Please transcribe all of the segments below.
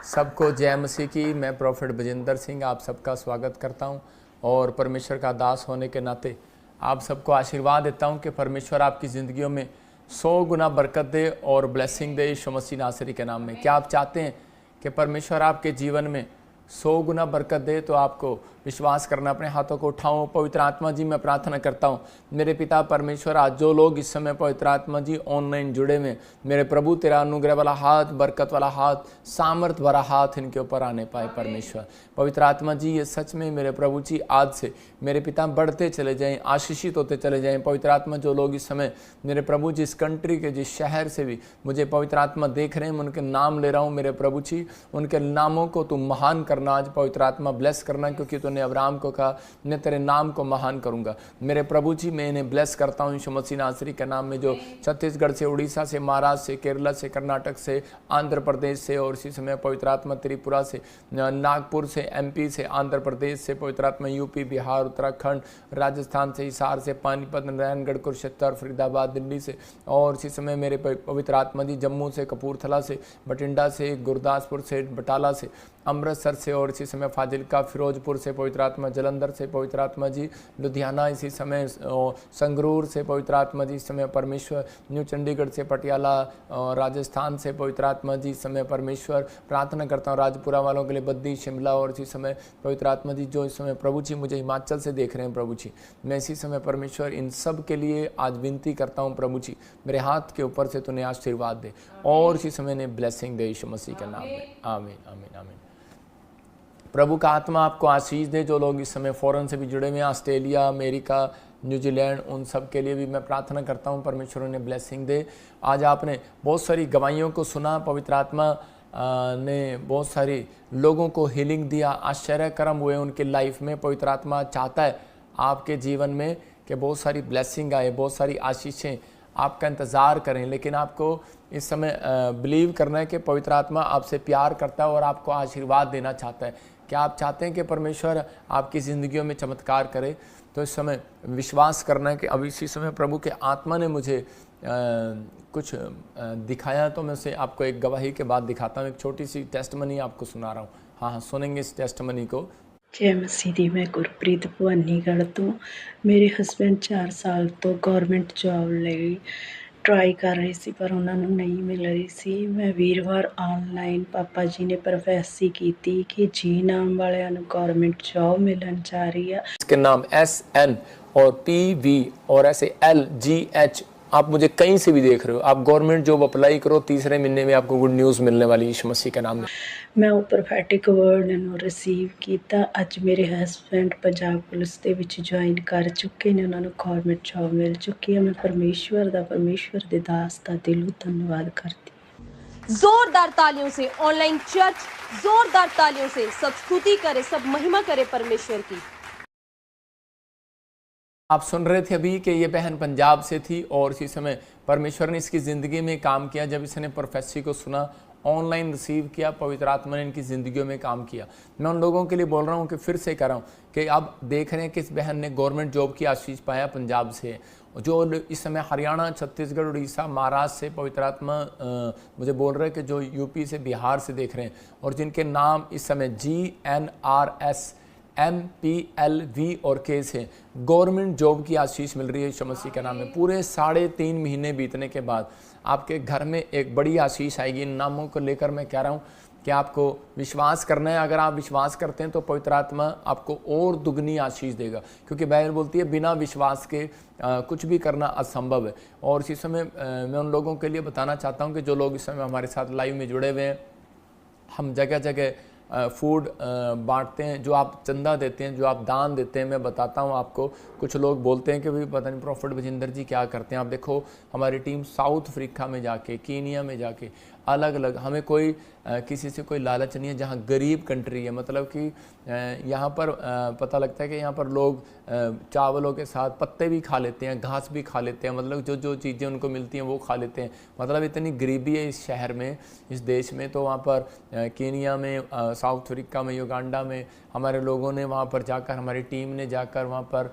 सबको जय मसीह की। मैं प्रोफेट बजिंदर सिंह आप सबका स्वागत करता हूं और परमेश्वर का दास होने के नाते आप सबको आशीर्वाद देता हूं कि परमेश्वर आपकी ज़िंदगियों में 100 गुना बरकत दे और ब्लेसिंग दे यीशु मसीह नासरी के नाम में। क्या आप चाहते हैं कि परमेश्वर आपके जीवन में 100 गुना बरकत दे? तो आपको विश्वास करना, अपने हाथों को उठाऊं। पवित्र आत्मा जी, मैं प्रार्थना करता हूं मेरे पिता परमेश्वर, आज जो लोग इस समय पवित्र आत्मा जी ऑनलाइन जुड़े में, मेरे प्रभु तेरा अनुग्रह वाला हाथ, बरकत वाला हाथ, सामर्थ भरा हाथ इनके ऊपर आने पाए परमेश्वर। पवित्र आत्मा जी, ये सच में मेरे प्रभु जी आज से मेरे पिता बढ़ते चले जाएं, आशीषित होते चले जाएं। पवित्र आत्मा, जो लोग इस समय मेरे प्रभु जिस कंट्री के, जिस शहर से भी मुझे पवित्र आत्मा देख रहे हैं, मैं उनके नाम ले रहा हूँ मेरे प्रभु जी, उनके नामों को तुम महान करना आज पवित्र आत्मा, ब्लेस करना, क्योंकि तूने अब्राहम को कहा मैं तेरे नाम को महान करूंगा। मेरे प्रभु जी, मैं इन्हें ब्लेस करता हूँ यीशु मसीह नासरी के नाम में, जो छत्तीसगढ़ से, उड़ीसा से, महाराष्ट्र से, केरला से, कर्नाटक से, आंध्र प्रदेश से और इसी समय पवित्र आत्मा त्रिपुरा से, नागपुर से, एमपी से, आंध्र प्रदेश से, पवित्र आत्मा यूपी, बिहार, उत्तराखंड, राजस्थान से, हिसार से, पानीपत, नारायणगढ़, कुरुक्षेत्र, फरीदाबाद, दिल्ली से और इसी समय मेरे पवित्र आत्मा जी जम्मू से, कपूरथला से, बठिंडा से, गुरदासपुर से, बटाला से, अमृतसर से और इसी समय फाजिलका, फिरोजपुर से पवित्र आत्मा, जलंधर से पवित्र आत्मा जी, लुधियाना इसी समय, संगरूर से पवित्र आत्मा जी इस समय परमेश्वर, न्यू चंडीगढ़ से, पटियाला, राजस्थान से पवित्र आत्मा जी इस समय परमेश्वर। प्रार्थना करता हूँ राजपुरा वालों के लिए, बद्दी, शिमला और इसी समय पवित्र आत्मा जी जो इस समय प्रभु जी मुझे हिमाचल से देख रहे हैं प्रभु जी, मैं इसी समय परमेश्वर इन सब के लिए आज विनती करता हूँ प्रभु जी, मेरे हाथ के ऊपर से तूने आशीर्वाद दे और इसी समय ने ब्लेसिंग दे यीशु मसीह के नाम में। आमीन आमीन आमीन। प्रभु का आत्मा आपको आशीष दे। जो लोग इस समय फ़ॉरेन से भी जुड़े हुए हैं, ऑस्ट्रेलिया, अमेरिका, न्यूजीलैंड, उन सब के लिए भी मैं प्रार्थना करता हूं परमेश्वर उन्हें ब्लेसिंग दे। आज आपने बहुत सारी गवाहियों को सुना, पवित्र आत्मा ने बहुत सारी लोगों को हीलिंग दिया, आश्चर्यकर्म हुए उनके लाइफ में। पवित्र आत्मा चाहता है आपके जीवन में कि बहुत सारी ब्लेसिंग आए, बहुत सारी आशीषें आपका इंतज़ार करें, लेकिन आपको इस समय बिलीव करना है कि पवित्र आत्मा आपसे प्यार करता है और आपको आशीर्वाद देना चाहता है। क्या आप चाहते हैं कि परमेश्वर आपकी ज़िंदगियों में चमत्कार करे? तो इस समय विश्वास करना है कि अभी इसी समय प्रभु के आत्मा ने मुझे कुछ दिखाया, तो मैं उसे आपको एक गवाही के बाद दिखाता हूँ। एक छोटी सी टेस्टमनी आपको सुना रहा हूँ। हाँ, सुनेंगे इस टेस्टमनी को। जय मसीह दी। मैं गुरप्रीत ਭਵਾਨੀਗੜ੍ਹ ਤੋਂ। ਮੇਰੇ ਹਸਬੈਂਡ 4 ਸਾਲ ਤੋਂ ਗੌਰਮੈਂਟ ਜੌਬ ਲਈ ਟਰਾਈ ਕਰ ਰਹੇ ਸੀ, ਪਰ ਉਹਨਾਂ ਨੂੰ ਨਹੀਂ ਮਿਲ ਰਹੀ ਸੀ। ਮੈਂ ਵੀਰਵਾਰ ਆਨਲਾਈਨ ਪਾਪਾ ਜੀ ਨੇ ਪ੍ਰੋਫੈਸੀ ਕੀਤੀ कि जी नाम ਵਾਲਿਆਂ ਨੂੰ ਗੌਰਮੈਂਟ ਜੌਬ ਮਿਲਣ ਜਾ ਰਹੀ ਆ। इसके नाम SN और PV और ऐसे LGH, आप मुझे कहीं से भी देख रहे हो, आप गवर्नमेंट जॉब अप्लाई करो, तीसरे महीने में आपको गुड न्यूज़ मिलने वाली यीशु मसीह के नाम में। ਮੈਂ ਉਹ ਪ੍ਰੋਫੈਟਿਕ ਵਰਡ ਨੂੰ ਰਿਸੀਵ ਕੀਤਾ। ਅੱਜ ਮੇਰੇ ਹਸਬੈਂਡ ਪੰਜਾਬ ਪੁਲਿਸ ਦੇ ਵਿੱਚ ਜੁਆਇਨ ਕਰ ਚੁੱਕੇ ਨੇ, ਉਹਨਾਂ ਨੂੰ ਗੌਰਮੈਂਟ ਜੌਬ ਮਿਲ ਚੁੱਕੀ ਹੈ। ਮੈਂ ਪਰਮੇਸ਼ਵਰ ਦੇ ਦਾਸ ਦਾ ਦਿਲੋਂ ਧੰਨਵਾਦ ਕਰਦੀ। जोरदार तालियों से ऑनलाइन चर्च, जोरदार तालियों से सब स्तुति करे, सब महिमा करे परमेश्वर की। आप सुन रहे थे अभी कि ये बहन पंजाब से थी और इसी समय परमेश्वर ने इसकी ज़िंदगी में काम किया। जब इसने प्रोफेसी को सुना, ऑनलाइन रिसीव किया, पवित्र आत्मा ने इनकी ज़िंदगियों में काम किया। मैं उन लोगों के लिए बोल रहा हूँ कि फिर से कह रहा हूँ कि अब देख रहे हैं कि इस बहन ने गवर्नमेंट जॉब की आशीष पाया पंजाब से। जो इस समय हरियाणा, छत्तीसगढ़, उड़ीसा, महाराष्ट्र से पवित्र आत्मा मुझे बोल रहे हैं कि जो यूपी से, बिहार से देख रहे हैं और जिनके नाम इस समय GNRS, MPLV और K से गवर्नमेंट जॉब की आशीष मिल रही है यीशु मसीह के नाम में। पूरे 3.5 महीने बीतने के बाद आपके घर में एक बड़ी आशीष आएगी। इन नामों को लेकर मैं कह रहा हूँ कि आपको विश्वास करना है। अगर आप विश्वास करते हैं तो पवित्र आत्मा आपको और दुगनी आशीष देगा, क्योंकि बाइबल बोलती है बिना विश्वास के कुछ भी करना असंभव है। और इसी समय मैं उन लोगों के लिए बताना चाहता हूँ कि जो लोग इस समय हमारे साथ लाइव में जुड़े हुए हैं, हम जगह जगह फूड बांटते हैं। जो आप चंदा देते हैं, जो आप दान देते हैं, मैं बताता हूं आपको। कुछ लोग बोलते हैं कि भाई पता नहीं प्रोफेट बजिंदर जी क्या करते हैं। आप देखो, हमारी टीम साउथ अफ्रीका में जाके, कीनिया में जाके, अलग अलग, हमें कोई किसी से कोई लालच नहीं है। जहाँ गरीब कंट्री है, मतलब कि यहाँ पर पता लगता है कि यहाँ पर लोग चावलों के साथ पत्ते भी खा लेते हैं, घास भी खा लेते हैं, मतलब जो जो चीज़ें उनको मिलती हैं वो खा लेते हैं। मतलब इतनी गरीबी है इस शहर में, इस देश में। तो वहाँ पर कीनिया में, साउथ अफ्रीका में, युगांडा में हमारे लोगों ने वहाँ पर जाकर, हमारी टीम ने जाकर वहाँ पर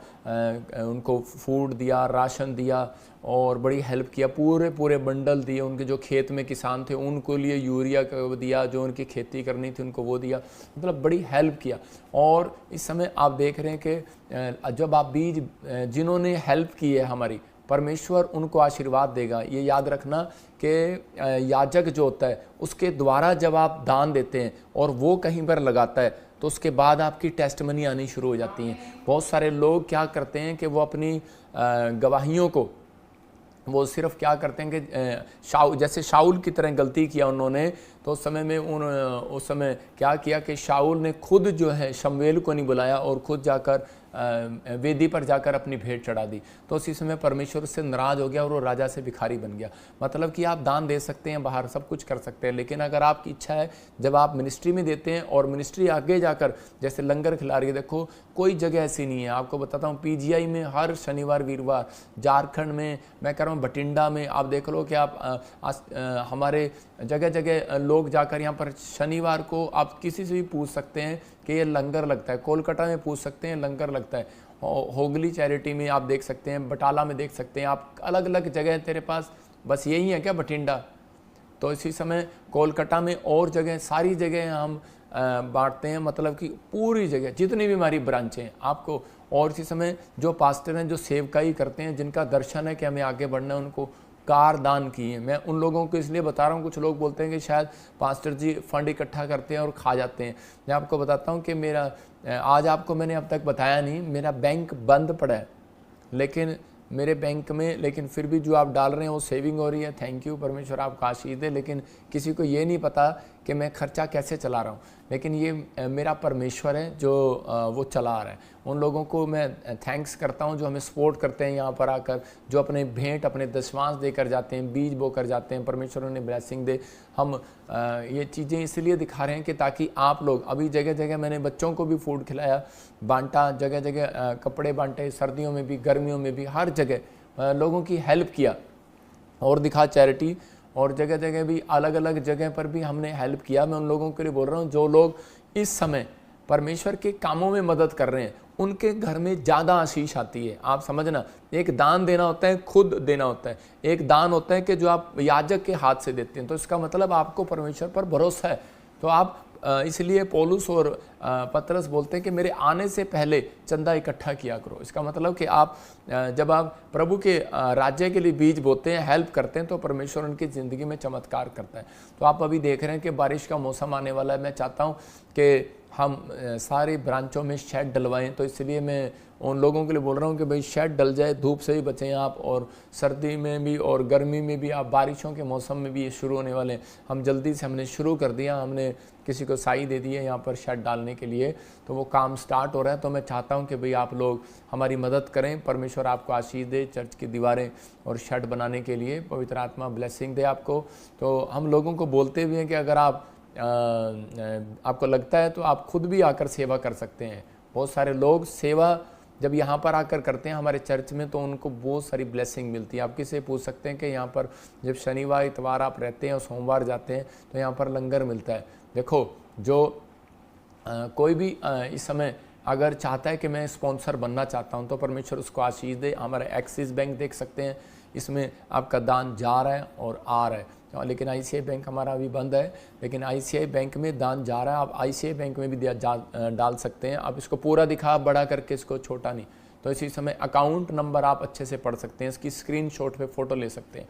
उनको फूड दिया, राशन दिया और बड़ी हेल्प किया, पूरे पूरे बंडल दिए, उनके जो खेत में किसान थे उनको लिए यूरिया का दिया, जो उनकी खेती करनी थी उनको वो दिया, मतलब बड़ी हेल्प किया। और इस समय आप देख रहे हैं कि जब आप बीज जिन्होंने हेल्प की है हमारी, परमेश्वर उनको आशीर्वाद देगा। ये याद रखना कि याजक जो होता है उसके द्वारा जब आप दान देते हैं और वो कहीं पर लगाता है तो उसके बाद आपकी टेस्टमनी आनी शुरू हो जाती हैं। बहुत सारे लोग क्या करते हैं कि वो अपनी गवाहियों को वो सिर्फ क्या करते हैं कि जैसे शाऊल की तरह गलती किया उन्होंने, तो उस समय में उस समय क्या किया कि शाऊल ने खुद जो है शमूएल को नहीं बुलाया और खुद जाकर वेदी पर जाकर अपनी भेंट चढ़ा दी। तो उसी समय परमेश्वर उससे नाराज हो गया और वो राजा से भिखारी बन गया। मतलब कि आप दान दे सकते हैं, बाहर सब कुछ कर सकते हैं, लेकिन अगर आपकी इच्छा है, जब आप मिनिस्ट्री में देते हैं और मिनिस्ट्री आगे जाकर जैसे लंगर खिला रही है, देखो कोई जगह ऐसी नहीं है। आपको बताता हूँ PGI में हर शनिवार वीरवार, झारखंड में मैं कह रहा हूँ बठिंडा में आप देख लो कि आप हमारे जगह जगह लोग जाकर यहाँ पर शनिवार को आप किसी से भी पूछ सकते हैं कि ये लंगर लगता है। कोलकाता में पूछ सकते हैं लंगर लगता है, होगली चैरिटी में आप देख सकते हैं, बटाला में देख सकते हैं आप, अलग अलग जगह तेरे पास बस यही है क्या बठिंडा? तो इसी समय कोलकाता में और जगह, सारी जगह हम बांटते हैं, मतलब कि पूरी जगह जितनी भी हमारी ब्रांचें हैं आपको। और इसी समय जो पास्टर हैं जो सेवकाई करते हैं, जिनका दर्शन है कि हमें आगे बढ़ना है, उनको कार दान किए। मैं उन लोगों को इसलिए बता रहा हूँ, कुछ लोग बोलते हैं कि शायद पास्टर जी फंड इकट्ठा करते हैं और खा जाते हैं। मैं आपको बताता हूँ कि मेरा आज आपको मैंने अब तक बताया नहीं, मेरा बैंक बंद पड़ा है, लेकिन मेरे बैंक में, लेकिन फिर भी जो आप डाल रहे हैं वो सेविंग हो रही है। थैंक यू, परमेश्वर आपका आशीष दे। लेकिन किसी को ये नहीं पता कि मैं खर्चा कैसे चला रहा हूँ, लेकिन ये मेरा परमेश्वर है जो वो चला रहा है। उन लोगों को मैं थैंक्स करता हूँ जो हमें सपोर्ट करते हैं यहाँ पर आकर, जो अपने भेंट अपने दशमांश देकर जाते हैं, बीज बो कर जाते हैं। परमेश्वर उन्हें ब्लेसिंग दे। हम ये चीज़ें इसलिए दिखा रहे हैं कि ताकि आप लोग, अभी जगह जगह मैंने बच्चों को भी फूड खिलाया, बांटा, जगह जगह कपड़े बांटे, सर्दियों में भी गर्मियों में भी हर जगह लोगों की हेल्प किया और दिखा चैरिटी। और जगह जगह भी अलग अलग जगह पर भी हमने हेल्प किया। मैं उन लोगों के लिए बोल रहा हूँ जो लोग इस समय परमेश्वर के कामों में मदद कर रहे हैं, उनके घर में ज़्यादा आशीष आती है। आप समझना, एक दान देना होता है, खुद देना होता है। एक दान होता है कि जो आप याजक के हाथ से देते हैं, तो इसका मतलब आपको परमेश्वर पर भरोसा है। तो आप इसलिए पौलुस और पतरस बोलते हैं कि मेरे आने से पहले चंदा इकट्ठा किया करो। इसका मतलब कि आप जब आप प्रभु के राज्य के लिए बीज बोते हैं, हेल्प करते हैं, तो परमेश्वर उनकी ज़िंदगी में चमत्कार करता है। तो आप अभी देख रहे हैं कि बारिश का मौसम आने वाला है। मैं चाहता हूँ कि हम सारी ब्रांचों में शेड डलवाएं, तो इसलिए मैं उन लोगों के लिए बोल रहा हूँ कि भाई शेड डल जाए, धूप से भी बचें आप, और सर्दी में भी और गर्मी में भी आप, बारिशों के मौसम में भी ये शुरू होने वाले हैं। हम जल्दी से हमने शुरू कर दिया, हमने किसी को साई दे दी है यहाँ पर शेड डालने के लिए, तो वो काम स्टार्ट हो रहा है। तो मैं चाहता हूँ कि भाई आप लोग हमारी मदद करें, परमेश्वर आपको आशीष दे, चर्च की दीवारें और शेड बनाने के लिए पवित्र आत्मा ब्लेसिंग दे आपको। तो हम लोगों को बोलते भी हैं कि अगर आपको लगता है तो आप खुद भी आकर सेवा कर सकते हैं। बहुत सारे लोग सेवा जब यहाँ पर आकर करते हैं हमारे चर्च में, तो उनको बहुत सारी ब्लेसिंग मिलती है। आप किसी से पूछ सकते हैं कि यहाँ पर जब शनिवार इतवार आप रहते हैं और सोमवार जाते हैं तो यहाँ पर लंगर मिलता है। देखो, जो कोई भी इस समय अगर चाहता है कि मैं स्पॉन्सर बनना चाहता हूँ, तो परमेश्वर उसको आशीष दे। हमारा एक्सिस बैंक देख सकते हैं, इसमें आपका दान जा रहा है और आ रहा है। लेकिन ICI बैंक हमारा अभी बंद है, लेकिन ICI बैंक में दान जा रहा है। आप ICI बैंक में भी डाल सकते हैं। आप इसको पूरा दिखा, बड़ा करके, इसको छोटा नहीं। तो इसी समय अकाउंट नंबर आप अच्छे से पढ़ सकते हैं, इसकी स्क्रीनशॉट पे फ़ोटो ले सकते हैं।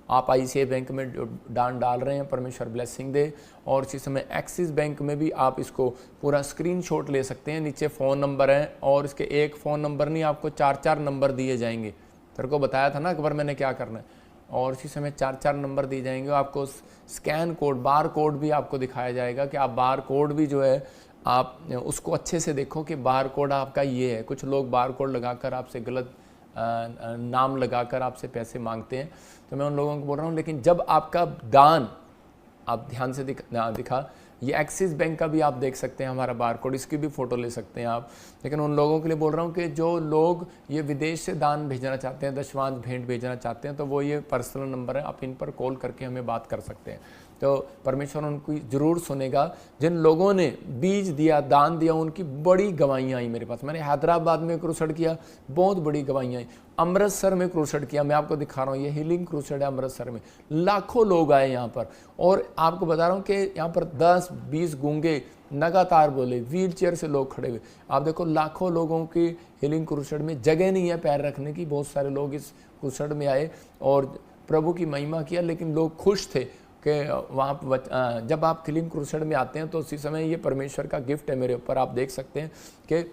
आप ICI बैंक में दान डाल रहे हैं, परमेश्वर ब्लेसिंग दे। और इसी समय एक्सिस बैंक में भी आप इसको पूरा स्क्रीनशॉट ले सकते हैं। नीचे फ़ोन नंबर है, और इसके एक फ़ोन नंबर नहीं, आपको 4-4 नंबर दिए जाएंगे। तेरे को बताया था ना एक बार मैंने क्या करना है। और इसी समय 4-4 नंबर दिए जाएंगे। आपको स्कैन कोड, बार कोड भी आपको दिखाया जाएगा कि आप बार कोड भी जो है आप उसको अच्छे से देखो कि बार कोड आपका ये है। कुछ लोग बार कोड लगाकर आपसे गलत नाम लगाकर आपसे पैसे मांगते हैं, तो मैं उन लोगों को बोल रहा हूँ, लेकिन जब आपका दान, आप ध्यान से दिखा, ये एक्सिस बैंक का भी आप देख सकते हैं हमारा बार कोड, इसकी भी फ़ोटो ले सकते हैं आप। लेकिन उन लोगों के लिए बोल रहा हूँ कि जो लोग ये विदेश से दान भेजना चाहते हैं, दशमांश भेंट भेजना चाहते हैं, तो वो ये पर्सनल नंबर है, आप इन पर कॉल करके हमें बात कर सकते हैं। तो परमेश्वर उनको ज़रूर सुनेगा। जिन लोगों ने बीज दिया, दान दिया, उनकी बड़ी गवाहियाँ आई मेरे पास। मैंने हैदराबाद में क्रूसेड किया, बहुत बड़ी गवाहियाँ आई। अमृतसर में क्रूसेड किया, मैं आपको दिखा रहा हूँ, ये हीलिंग क्रूसेड है अमृतसर में। लाखों लोग आए यहाँ पर, और आपको बता रहा हूँ कि यहाँ पर 10-20 गूंगे लगातार बोले, व्हील चेयर से लोग खड़े हुए। आप देखो लाखों लोगों की हीलिंग क्रूसेड में जगह नहीं है पैर रखने की। बहुत सारे लोग इस क्रूसेड में आए और प्रभु की महिमा किया, लेकिन लोग खुश थे कि वहाँ जब आप हीलिंग क्रूसेड में आते हैं तो उसी समय ये परमेश्वर का गिफ्ट है मेरे ऊपर। आप देख सकते हैं कि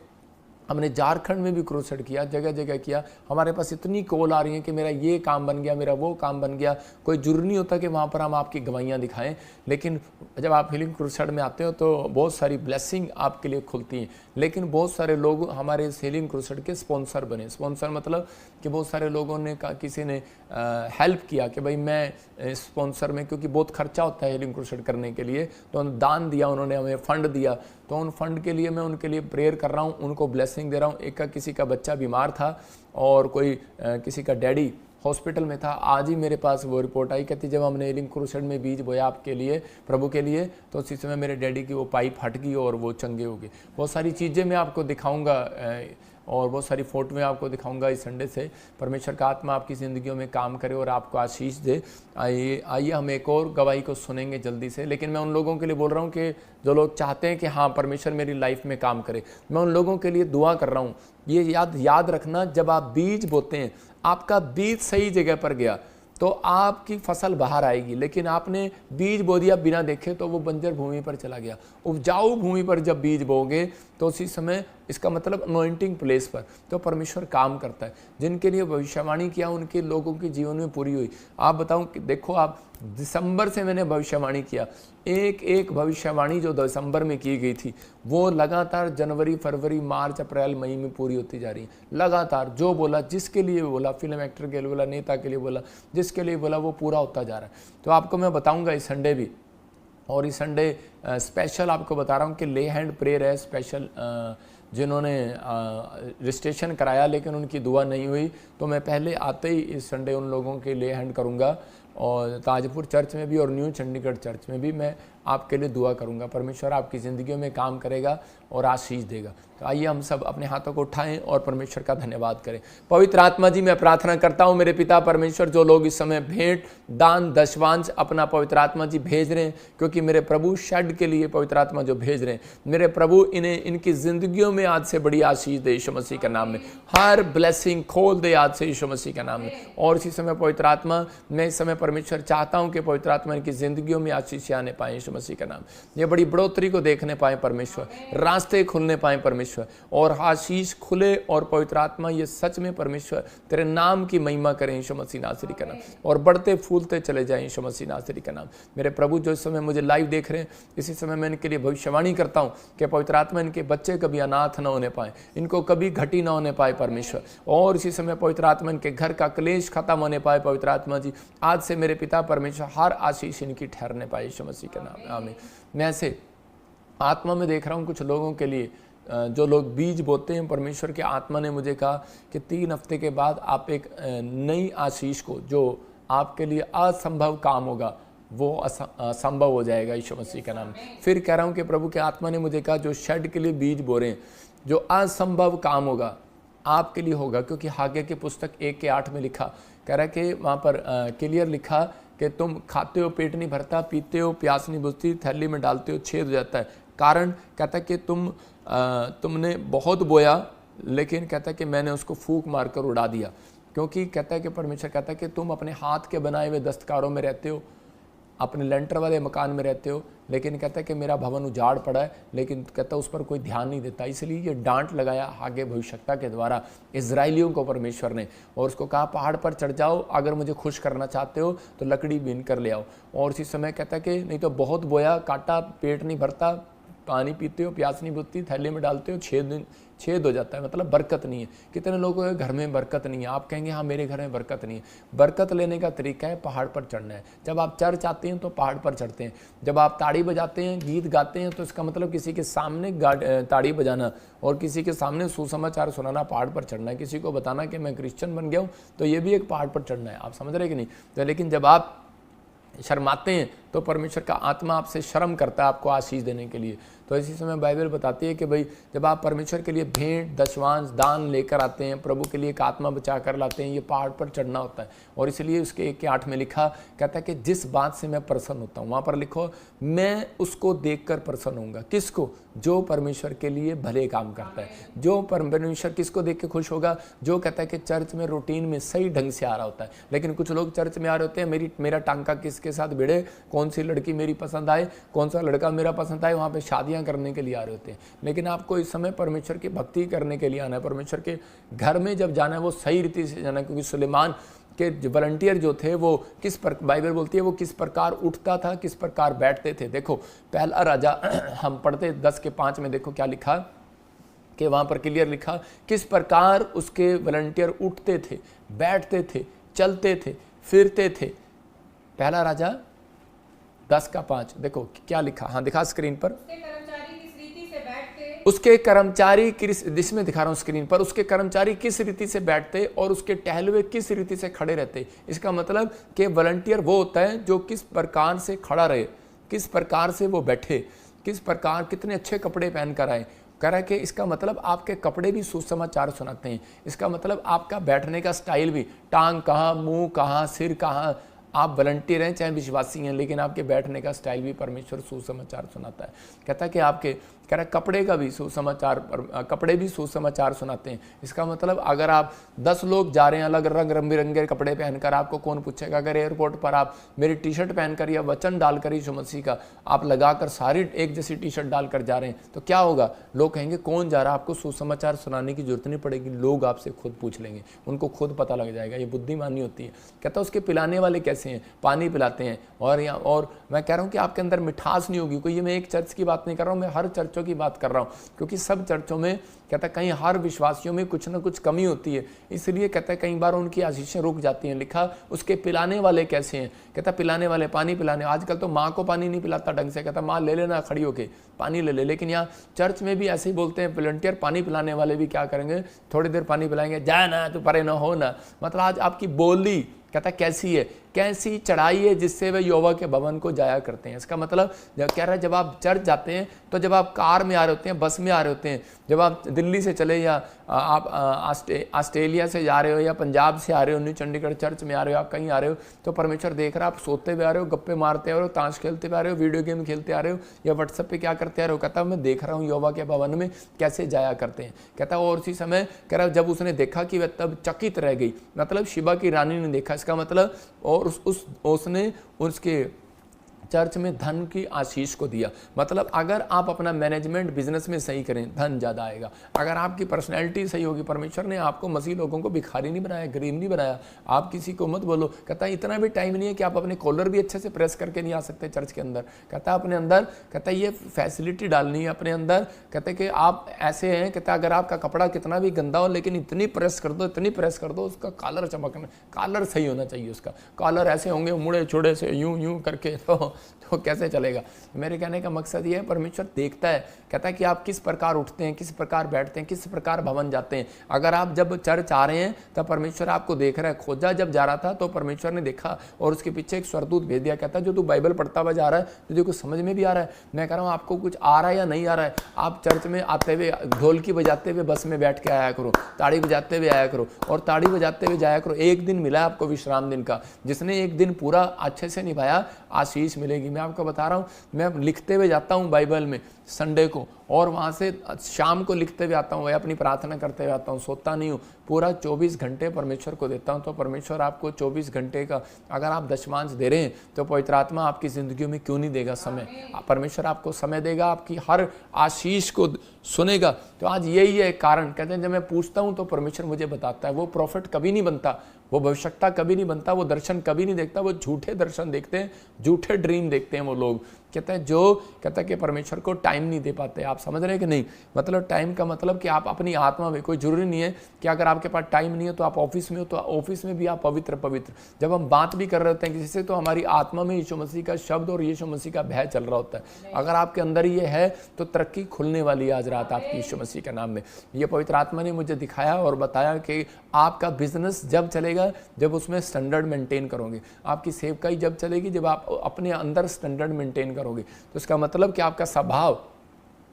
हमने झारखंड में भी क्रूसेड किया, जगह जगह किया। हमारे पास इतनी कॉल आ रही है कि मेरा ये काम बन गया, मेरा वो काम बन गया। कोई जरूरी नहीं होता कि वहाँ पर हम आपकी गवाहियाँ दिखाएं, लेकिन जब आप हीलिंग क्रूसेड में आते हो तो बहुत सारी ब्लेसिंग आपके लिए खुलती हैं। लेकिन बहुत सारे लोग हमारे इस हीलिंग क्रूसेड के स्पॉन्सर बने। स्पॉन्सर मतलब कि बहुत सारे लोगों ने किसी ने हेल्प किया कि भाई मैं स्पॉन्सर में, क्योंकि बहुत खर्चा होता है हीलिंग क्रूसेड करने के लिए, तो दान दिया, उन्होंने हमें फंड दिया। तो उन फंड के लिए मैं उनके लिए प्रेयर कर रहा हूँ, उनको ब्लेसिंग दे रहा हूँ। किसी का बच्चा बीमार था और कोई किसी का डैडी हॉस्पिटल में था। आज ही मेरे पास वो रिपोर्ट आई, कहती जब हमने हीलिंग क्रूसेड में बीज बोया आपके लिए, प्रभु के लिए, तो उसी समय मेरे डैडी की वो पाइप हट गई और वो चंगे हो गए। बहुत सारी चीज़ें मैं आपको दिखाऊंगा और बहुत सारी फोटोएं आपको दिखाऊंगा इस संडे से। परमेश्वर का आत्मा आपकी ज़िंदगियों में काम करे और आपको आशीष दे। आइए हम एक और गवाही को सुनेंगे जल्दी से। लेकिन मैं उन लोगों के लिए बोल रहा हूँ कि जो लोग चाहते हैं कि हाँ परमेश्वर मेरी लाइफ में काम करे, मैं उन लोगों के लिए दुआ कर रहा हूँ। ये याद रखना, जब आप बीज बोते हैं, आपका बीज सही जगह पर गया तो आपकी फसल बाहर आएगी। लेकिन आपने बीज बो दिया बिना देखे तो वो बंजर भूमि पर चला गया। उपजाऊ भूमि पर जब बीज बोगे तो उसी समय, इसका मतलब अनॉइंटिंग प्लेस पर, तो परमेश्वर काम करता है। जिनके लिए भविष्यवाणी किया उनके लोगों के जीवन में पूरी हुई। आप बताऊं कि देखो, आप दिसंबर से मैंने भविष्यवाणी किया, एक भविष्यवाणी जो दिसंबर में की गई थी वो लगातार जनवरी, फरवरी, मार्च, अप्रैल, मई में पूरी होती जा रही है। लगातार जो बोला, जिसके लिए बोला, फिल्म एक्टर के लिए बोला, नेता के लिए बोला, जिसके लिए बोला, वो पूरा होता जा रहा है। तो आपको मैं बताऊंगा इस संडे भी, और इस संडे स्पेशल आपको बता रहा हूँ कि ले हैंड प्रेयर है स्पेशल। जिन्होंने रजिस्ट्रेशन कराया लेकिन उनकी दुआ नहीं हुई, तो मैं पहले आते ही इस संडे उन लोगों के ले हैंड करूँगा। और ताजपुर चर्च में भी और न्यू चंडीगढ़ चर्च में भी मैं आपके लिए दुआ करूंगा। परमेश्वर आपकी ज़िंदगियों में काम करेगा और आशीष देगा। तो आइए हम सब अपने हाथों को उठाएं और परमेश्वर का धन्यवाद करें। पवित्र आत्मा जी, मैं प्रार्थना करता हूं मेरे पिता परमेश्वर, जो लोग इस समय भेंट, दान, दशवांश अपना पवित्र आत्मा जी भेज रहे हैं, क्योंकि मेरे प्रभु शेड के लिए पवित्र आत्मा जो भेज रहे हैं, मेरे प्रभु इन्हें इनकी ज़िंदगियों में आज से बड़ी आशीष दे यीशु मसीह के नाम में। हर ब्लेसिंग खोल दे आज से यीशु मसीह के नाम में। और इसी समय पवित्र आत्मा, मैं इस समय परमेश्वर चाहता हूं कि पवित्र आत्मा इनकी ज़िंदगियों में आशीष आने पाए यीशु मसीह का नाम। ये बड़ी बढ़ोतरी को देखने पाए परमेश्वर, रास्ते खुलने पाए परमेश्वर, और आशीष खुले, और पवित्र आत्मा ये सच में परमेश्वर तेरे नाम की महिमा करें यीशु मसीह नासरी का नाम, और बढ़ते फूलते चले जाएं यीशु मसीह नासरी का नाम। मेरे प्रभु जो इस समय मुझे लाइव देख रहे हैं, इसी समय मैं इनके लिए भविष्यवाणी करता हूँ कि पवित्र आत्मा इनके बच्चे कभी अनाथ न होने पाए, इनको कभी घटी न होने पाए परमेश्वर। और इसी समय पवित्र आत्मा इनके घर का क्लेश खत्म होने पाए पवित्र आत्मा जी। आज से मेरे पिता परमेश्वर हर आशीष इनकी ठहरने पाए यीशु मसीह के नाम में, आमीन। मैं ऐसे आत्मा में देख रहा हूँ कुछ लोगों के लिए, जो लोग बीज बोते हैं, परमेश्वर के आत्मा ने मुझे कहा कि 3 हफ्ते के बाद आप एक नई आशीष को, जो आपके लिए असंभव काम होगा, वो असंभव हो जाएगा यीशु मसीह का नाम। फिर कह रहा हूँ कि प्रभु के आत्मा ने मुझे कहा जो शेड के लिए बीज बो रहे हैं, जो असंभव काम होगा आपके लिए होगा। क्योंकि हागे की पुस्तक 1:8 में लिखा, कह रहा है कि वहाँ पर क्लियर लिखा कि तुम खाते हो पेट नहीं भरता, पीते हो प्यास नहीं बुझती, थैली में डालते हो छेद हो जाता है। कारण कहता है कि तुमने बहुत बोया, लेकिन कहता है कि मैंने उसको फूंक मारकर उड़ा दिया। क्योंकि कहता है कि परमेश्वर कहता है कि तुम अपने हाथ के बनाए हुए दस्तकारों में रहते हो, अपने लेंटर वाले मकान में रहते हो, लेकिन कहता है कि मेरा भवन उजाड़ पड़ा है, लेकिन कहता है उस पर कोई ध्यान नहीं देता। इसलिए ये डांट लगाया हागे भविष्यवक्ता के द्वारा इजराइलियों को परमेश्वर ने, और उसको कहा पहाड़ पर चढ़ जाओ, अगर मुझे खुश करना चाहते हो तो लकड़ी बीन कर ले आओ। और इसी समय कहता है कि नहीं तो बहुत बोया, काटा, पेट नहीं भरता, पानी पीते हो प्यास नहीं बुझती, थैले में डालते हो छेद हो जाता है, मतलब बरकत नहीं है। कितने लोगों के घर में बरकत नहीं है। आप कहेंगे हाँ मेरे घर में बरकत नहीं है। बरकत लेने का तरीका है पहाड़ पर चढ़ना है। जब आप चर्च आते हैं तो पहाड़ पर चढ़ते हैं, जब आप ताड़ी बजाते हैं, गीत गाते हैं, तो इसका मतलब किसी के सामने ताड़ी बजाना और किसी के सामने सुसमाचार सुनाना पहाड़ पर चढ़ना है। किसी को बताना कि मैं क्रिश्चियन बन गया हूँ, तो ये भी एक पहाड़ पर चढ़ना है। आप समझ रहे कि नहीं? तो लेकिन जब आप शर्माते हैं तो परमेश्वर का आत्मा आपसे शर्म करता है आपको आशीष देने के लिए। तो इसी समय बाइबल बताती है कि भाई जब आप परमेश्वर के लिए भेंट, दशवांश, दान लेकर आते हैं, प्रभु के लिए एक आत्मा बचा कर लाते हैं, ये पहाड़ पर चढ़ना होता है। और इसलिए उसके 1:8 में लिखा, कहता है कि जिस बात से मैं प्रसन्न होता हूँ, वहाँ पर लिखो मैं उसको देखकर प्रसन्न होऊंगा। किसको? जो परमेश्वर के लिए भले काम करता है। जो परमेश्वर किसको देख के खुश होगा? जो कहता है कि चर्च में रूटीन में सही ढंग से आ रहा होता है। लेकिन कुछ लोग चर्च में आ रहे होते हैं, मेरा टांका किसके साथ भिड़े, कौन सी लड़की मेरी पसंद आए, कौन सा लड़का मेरा पसंद आए, वहाँ पे शादियाँ करने के लिए आ रहे होते हैं। लेकिन आपको इस समय परमेश्वर की भक्ति करने के लिए आना है, परमेश्वर के घर में जब जाना है वो सही रीति से जाना है। क्योंकि सुलेमान के वॉलंटियर जो थे वो बाइबल बोलती है वो किस प्रकार उठता था, किस प्रकार बैठते थे। देखो पहला राजा हम पढ़ते 10:5 में, देखो क्या लिखा कि वहाँ पर क्लियर लिखा किस प्रकार उसके वॉलंटियर उठते थे, बैठते थे, चलते थे, फिरते थे। पहला राजा 10:5 देखो क्या लिखा, हाँ दिखा स्क्रीन पर। उसके कर्मचारी जिसमें दिखा रहा हूं स्क्रीन पर, उसके कर्मचारी किस रीति से बैठते और उसके टहलुए किस रीति से खड़े रहते। इसका मतलब कि वॉलंटियर वो होता है जो किस प्रकार से खड़ा रहे, किस प्रकार से वो बैठे, किस प्रकार कितने अच्छे कपड़े पहन कर आए। कह रहा है कि इसका मतलब आपके कपड़े भी सुसमाचार सुनाते हैं। इसका मतलब आपका बैठने का स्टाइल भी, टांग कहाँ, मुंह कहाँ, सिर कहाँ, आप वॉलंटियर हैं चाहे विश्वासी हैं, लेकिन आपके बैठने का स्टाइल भी परमेश्वर सुसमाचार सुनाता है। कहता है कि आपके कह रहा कपड़े का भी सुसमाचार, कपड़े भी सुसमाचार सुनाते हैं। इसका मतलब अगर आप 10 लोग जा रहे हैं अलग रंग बिरंगे कपड़े पहनकर, आपको कौन पूछेगा? अगर एयरपोर्ट पर आप मेरी टी-शर्ट पहनकर या वचन डालकर यीशु मसीह का आप लगाकर सारी एक जैसी टी-शर्ट डालकर जा रहे हैं तो क्या होगा? लोग कहेंगे कौन जा रहा है? आपको सुसमाचार सुनाने की जरूरत नहीं पड़ेगी, लोग आपसे खुद पूछ लेंगे, उनको खुद पता लग जाएगा। ये बुद्धिमानी होती है। कहता उसके पिलाने वाले कैसे हैं? पानी पिलाते हैं। और मैं कह रहा हूँ कि आपके अंदर मिठास नहीं होगी। कोई ये मैं एक चर्च की बात नहीं कर रहा हूँ, मैं हर चर्चों की बात कर रहा हूँ, क्योंकि सब चर्चों में कहता है कहीं हर विश्वासियों में कुछ ना कुछ कमी होती है, इसलिए कहता है कई बार उनकी आशीषें रुक जाती हैं। लिखा उसके पिलाने वाले कैसे हैं? कहता पिलाने वाले, पानी पिलाने। आजकल तो माँ को पानी नहीं पिलाता ढंग से, कहता माँ ले लेना खड़ी होके पानी ले ले। लेकिन यहाँ चर्च में भी ऐसे ही बोलते हैं, वॉलंटियर पानी पिलाने वाले भी क्या करेंगे? थोड़ी देर पानी पिलाएंगे, जा ना तू परे ना हो ना। मतलब आज आपकी बोली कहता कैसी है, कैसी चढ़ाई है जिससे वे यहोवा के भवन को जाया करते हैं। इसका मतलब कह रहा है जब आप चर्च जाते हैं, तो जब आप कार में आ रहे होते हैं, बस में आ रहे होते हैं, जब आप दिल्ली से चले या आप ऑस्ट्रेलिया से जा रहे हो या पंजाब से आ रहे हो, न्यू चंडीगढ़ चर्च में आ रहे हो, आप कहीं आ रहे हो, तो परमेश्वर देख रहा है। आप सोते हुए आ रहे हो, गप्पे मारते आ रहे हो, ताश खेलते हुए आ रहे हो, वीडियो गेम खेलते आ रहे हो, या व्हाट्सएप पे क्या करते आ रहे हो। कहता मैं देख रहा हूँ यहोवा के भवन में कैसे जाया करते हैं। कहता और उसी समय कह रहा जब उसने देखा कि वह तब चकित रह गई, मतलब शिबा की रानी ने देखा। इसका मतलब और उसने उसके चर्च में धन की आशीष को दिया। मतलब अगर आप अपना मैनेजमेंट बिजनेस में सही करें, धन ज़्यादा आएगा। अगर आपकी पर्सनैलिटी सही होगी, परमेश्वर ने आपको मसीह लोगों को भिखारी नहीं बनाया, गरीब नहीं बनाया। आप किसी को मत बोलो। कहता है इतना भी टाइम नहीं है कि आप अपने कॉलर भी अच्छे से प्रेस करके नहीं आ सकते चर्च के अंदर। कहता है अपने अंदर, कहता है ये फैसिलिटी डालनी है अपने अंदर। कहते कि आप ऐसे हैं, कहता अगर आपका कपड़ा कितना भी गंदा हो, लेकिन इतनी प्रेस कर दो, इतनी प्रेस कर दो, उसका कॉलर चमकना, कॉलर सही होना चाहिए। उसका कॉलर ऐसे होंगे मुड़े छुड़े से यूं करके तो कैसे चलेगा। मेरे कहने का मकसद ये है, परमेश्वर देखता है, कहता है कि आप किस प्रकार उठते हैं, किस प्रकार बैठते हैं, किस प्रकार भवन जाते हैं। अगर आप जब चर्च आ रहे हैं तब परमेश्वर आपको देख रहा है। खोजा जब जा रहा था तो परमेश्वर ने देखा और उसके पीछे एक स्वर्गदूत भेज दिया। कहता है जो तू बाइबल पढ़ता हुआ जा रहा है, तुझे कुछ समझ में भी आ रहा है? मैं कह रहा हूँ आपको कुछ आ रहा है या नहीं आ रहा है? आप चर्च में आते हुए ढोलकी बजाते हुए बस में बैठ के आया करो, ताड़ी बजाते हुए आया करो और ताड़ी बजाते हुए जाया करो। एक दिन मिला आपको विश्राम दिन का, जिसने एक दिन पूरा अच्छे से निभाया आशीष मिलेगी। मैं आपको बता रहा हूँ, मैं लिखते हुए जाता हूँ बाइबल में संडे को, और वहाँ से शाम को लिखते हुए आता हूँ, वह अपनी प्रार्थना करते हुए आता हूँ, सोता नहीं हूँ। पूरा 24 घंटे परमेश्वर को देता हूँ। तो परमेश्वर आपको 24 घंटे का अगर आप दशमांश दे रहे हैं तो पवित्र आत्मा आपकी ज़िंदगी में क्यों नहीं देगा समय? परमेश्वर आपको समय देगा, आपकी हर आशीष को सुनेगा। तो आज यही है कारण। कहते हैं जब मैं पूछता हूँ तो परमेश्वर मुझे बताता है। वो प्रॉफिट कभी नहीं बनता, वो भविष्यता कभी नहीं बनता, वो दर्शन कभी नहीं देखता। वो झूठे दर्शन देखते हैं, झूठे ड्रीम देखते हैं वो लोग। कहता है कि परमेश्वर को टाइम नहीं दे पाते। आप समझ रहे हैं कि नहीं? मतलब टाइम का मतलब कि आप अपनी आत्मा में, कोई जरूरी नहीं है कि अगर आपके पास टाइम नहीं है तो आप ऑफिस में हो, तो ऑफिस में भी आप पवित्र जब हम बात भी कर रहे होते हैं किसी से, तो हमारी आत्मा में यीशु मसीह का शब्द और यीशु मसीह का भय चल रहा होता है। अगर आपके अंदर ये है तो तरक्की खुलने वाली है आज रात आपकी यीशु मसीह के नाम में। ये पवित्र आत्मा ने मुझे दिखाया और बताया कि आपका बिजनेस जब चलेगा जब उसमें स्टैंडर्ड मेंटेन करोगे, आपकी सेवकाई जब चलेगी जब आप अपने अंदर स्टैंडर्ड मेंटेन करोगे। तो इसका मतलब कि आपका स्वभाव,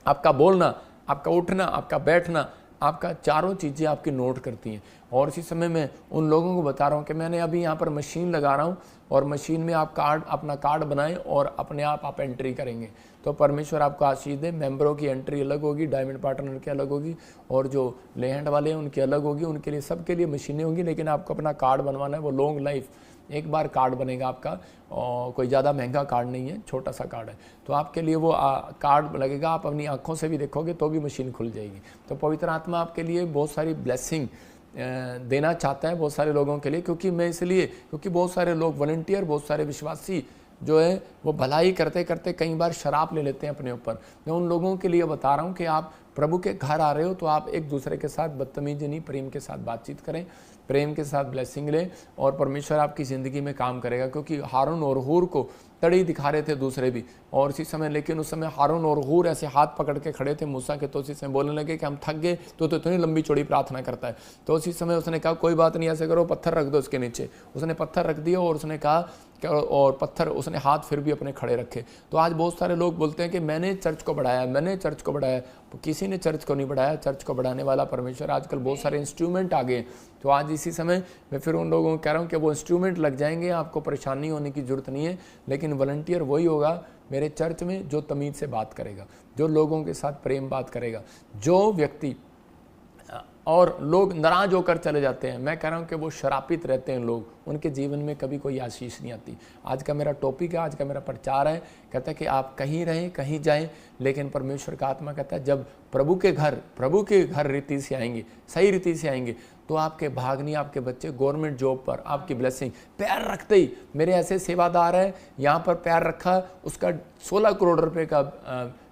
आपका बोलना, आपका उठना, आपका बैठना, आपका चारों चीज़ें आपकी नोट करती हैं। और इसी समय मैं उन लोगों को बता रहा हूँ कि मैंने अभी यहाँ पर मशीन लगा रहा हूँ और मशीन में आप अपना कार्ड बनाएं और अपने आप एंट्री करेंगे तो परमेश्वर आपको आशीष दे। मेंबरों की एंट्री अलग होगी, डायमंड पार्टनर की अलग होगी, और जो लेहैंड वाले हैं उनकी अलग होगी। उनके लिए, सबके लिए मशीनें होंगी, लेकिन आपको अपना कार्ड बनवाना है। वो लॉन्ग लाइफ एक बार कार्ड बनेगा आपका, और कोई ज़्यादा महंगा कार्ड नहीं है, छोटा सा कार्ड है। तो आपके लिए वो कार्ड लगेगा, आप अपनी आँखों से भी देखोगे तो भी मशीन खुल जाएगी। तो पवित्र आत्मा आपके लिए बहुत सारी ब्लेसिंग देना चाहता है बहुत सारे लोगों के लिए, क्योंकि बहुत सारे लोग वॉलंटियर, बहुत सारे विश्वासी जो है वो भलाई करते करते कई बार शराब ले लेते हैं अपने ऊपर। मैं उन लोगों के लिए बता रहा हूँ कि आप प्रभु के घर आ रहे हो तो आप एक दूसरे के साथ बदतमीजी नहीं, प्रेम के साथ बातचीत करें, प्रेम के साथ ब्लेसिंग लें, और परमेश्वर आपकी ज़िंदगी में काम करेगा। क्योंकि हारून और हूर को तड़ी दिखा रहे थे दूसरे भी, और इसी समय, लेकिन उस समय हारून और हूर ऐसे हाथ पकड़ के खड़े थे मूसा के। तो उसी समय बोलने लगे कि हम थक गए, तो इतनी लंबी चौड़ी प्रार्थना करता है। तो उसी समय उसने कहा कोई बात नहीं, ऐसे करो, पत्थर रख दो उसके नीचे। उसने पत्थर रख दिया और उसने कहा, और पत्थर, उसने हाथ फिर भी अपने खड़े रखे। तो आज बहुत सारे लोग बोलते हैं कि मैंने चर्च को बढ़ाया, मैंने चर्च को बढ़ाया। किसी ने चर्च को नहीं बढ़ाया, चर्च को बढ़ाने वाला परमेश्वर। आजकल बहुत सारे इंस्ट्रूमेंट आ गए। तो आज इसी समय मैं फिर उन लोगों को कह रहा हूँ कि वो इंस्ट्रूमेंट लग जाएंगे, आपको परेशानी होने की जरूरत नहीं है। लेकिन वॉलंटियर वही होगा मेरे चर्च में जो तमीज़ से बात करेगा, जो लोगों के साथ प्रेम बात करेगा। जो व्यक्ति, और लोग नाराज होकर चले जाते हैं, मैं कह रहा हूँ कि वो शरापित रहते हैं लोग, उनके जीवन में कभी कोई आशीष नहीं आती। आज का मेरा टॉपिक है, आज का मेरा प्रचार है, कहता है कि आप कहीं रहें, कहीं जाएं, लेकिन परमेश्वर का आत्मा कहता है जब प्रभु के घर रीति से आएंगे, सही रीति से आएंगे, तो आपके भाग नहीं, आपके बच्चे गवर्नमेंट जॉब पर, आपकी ब्लेसिंग। पैर रखते ही, मेरे ऐसे सेवादार है, यहाँ पर पैर रखा, उसका 16 करोड़ रुपए का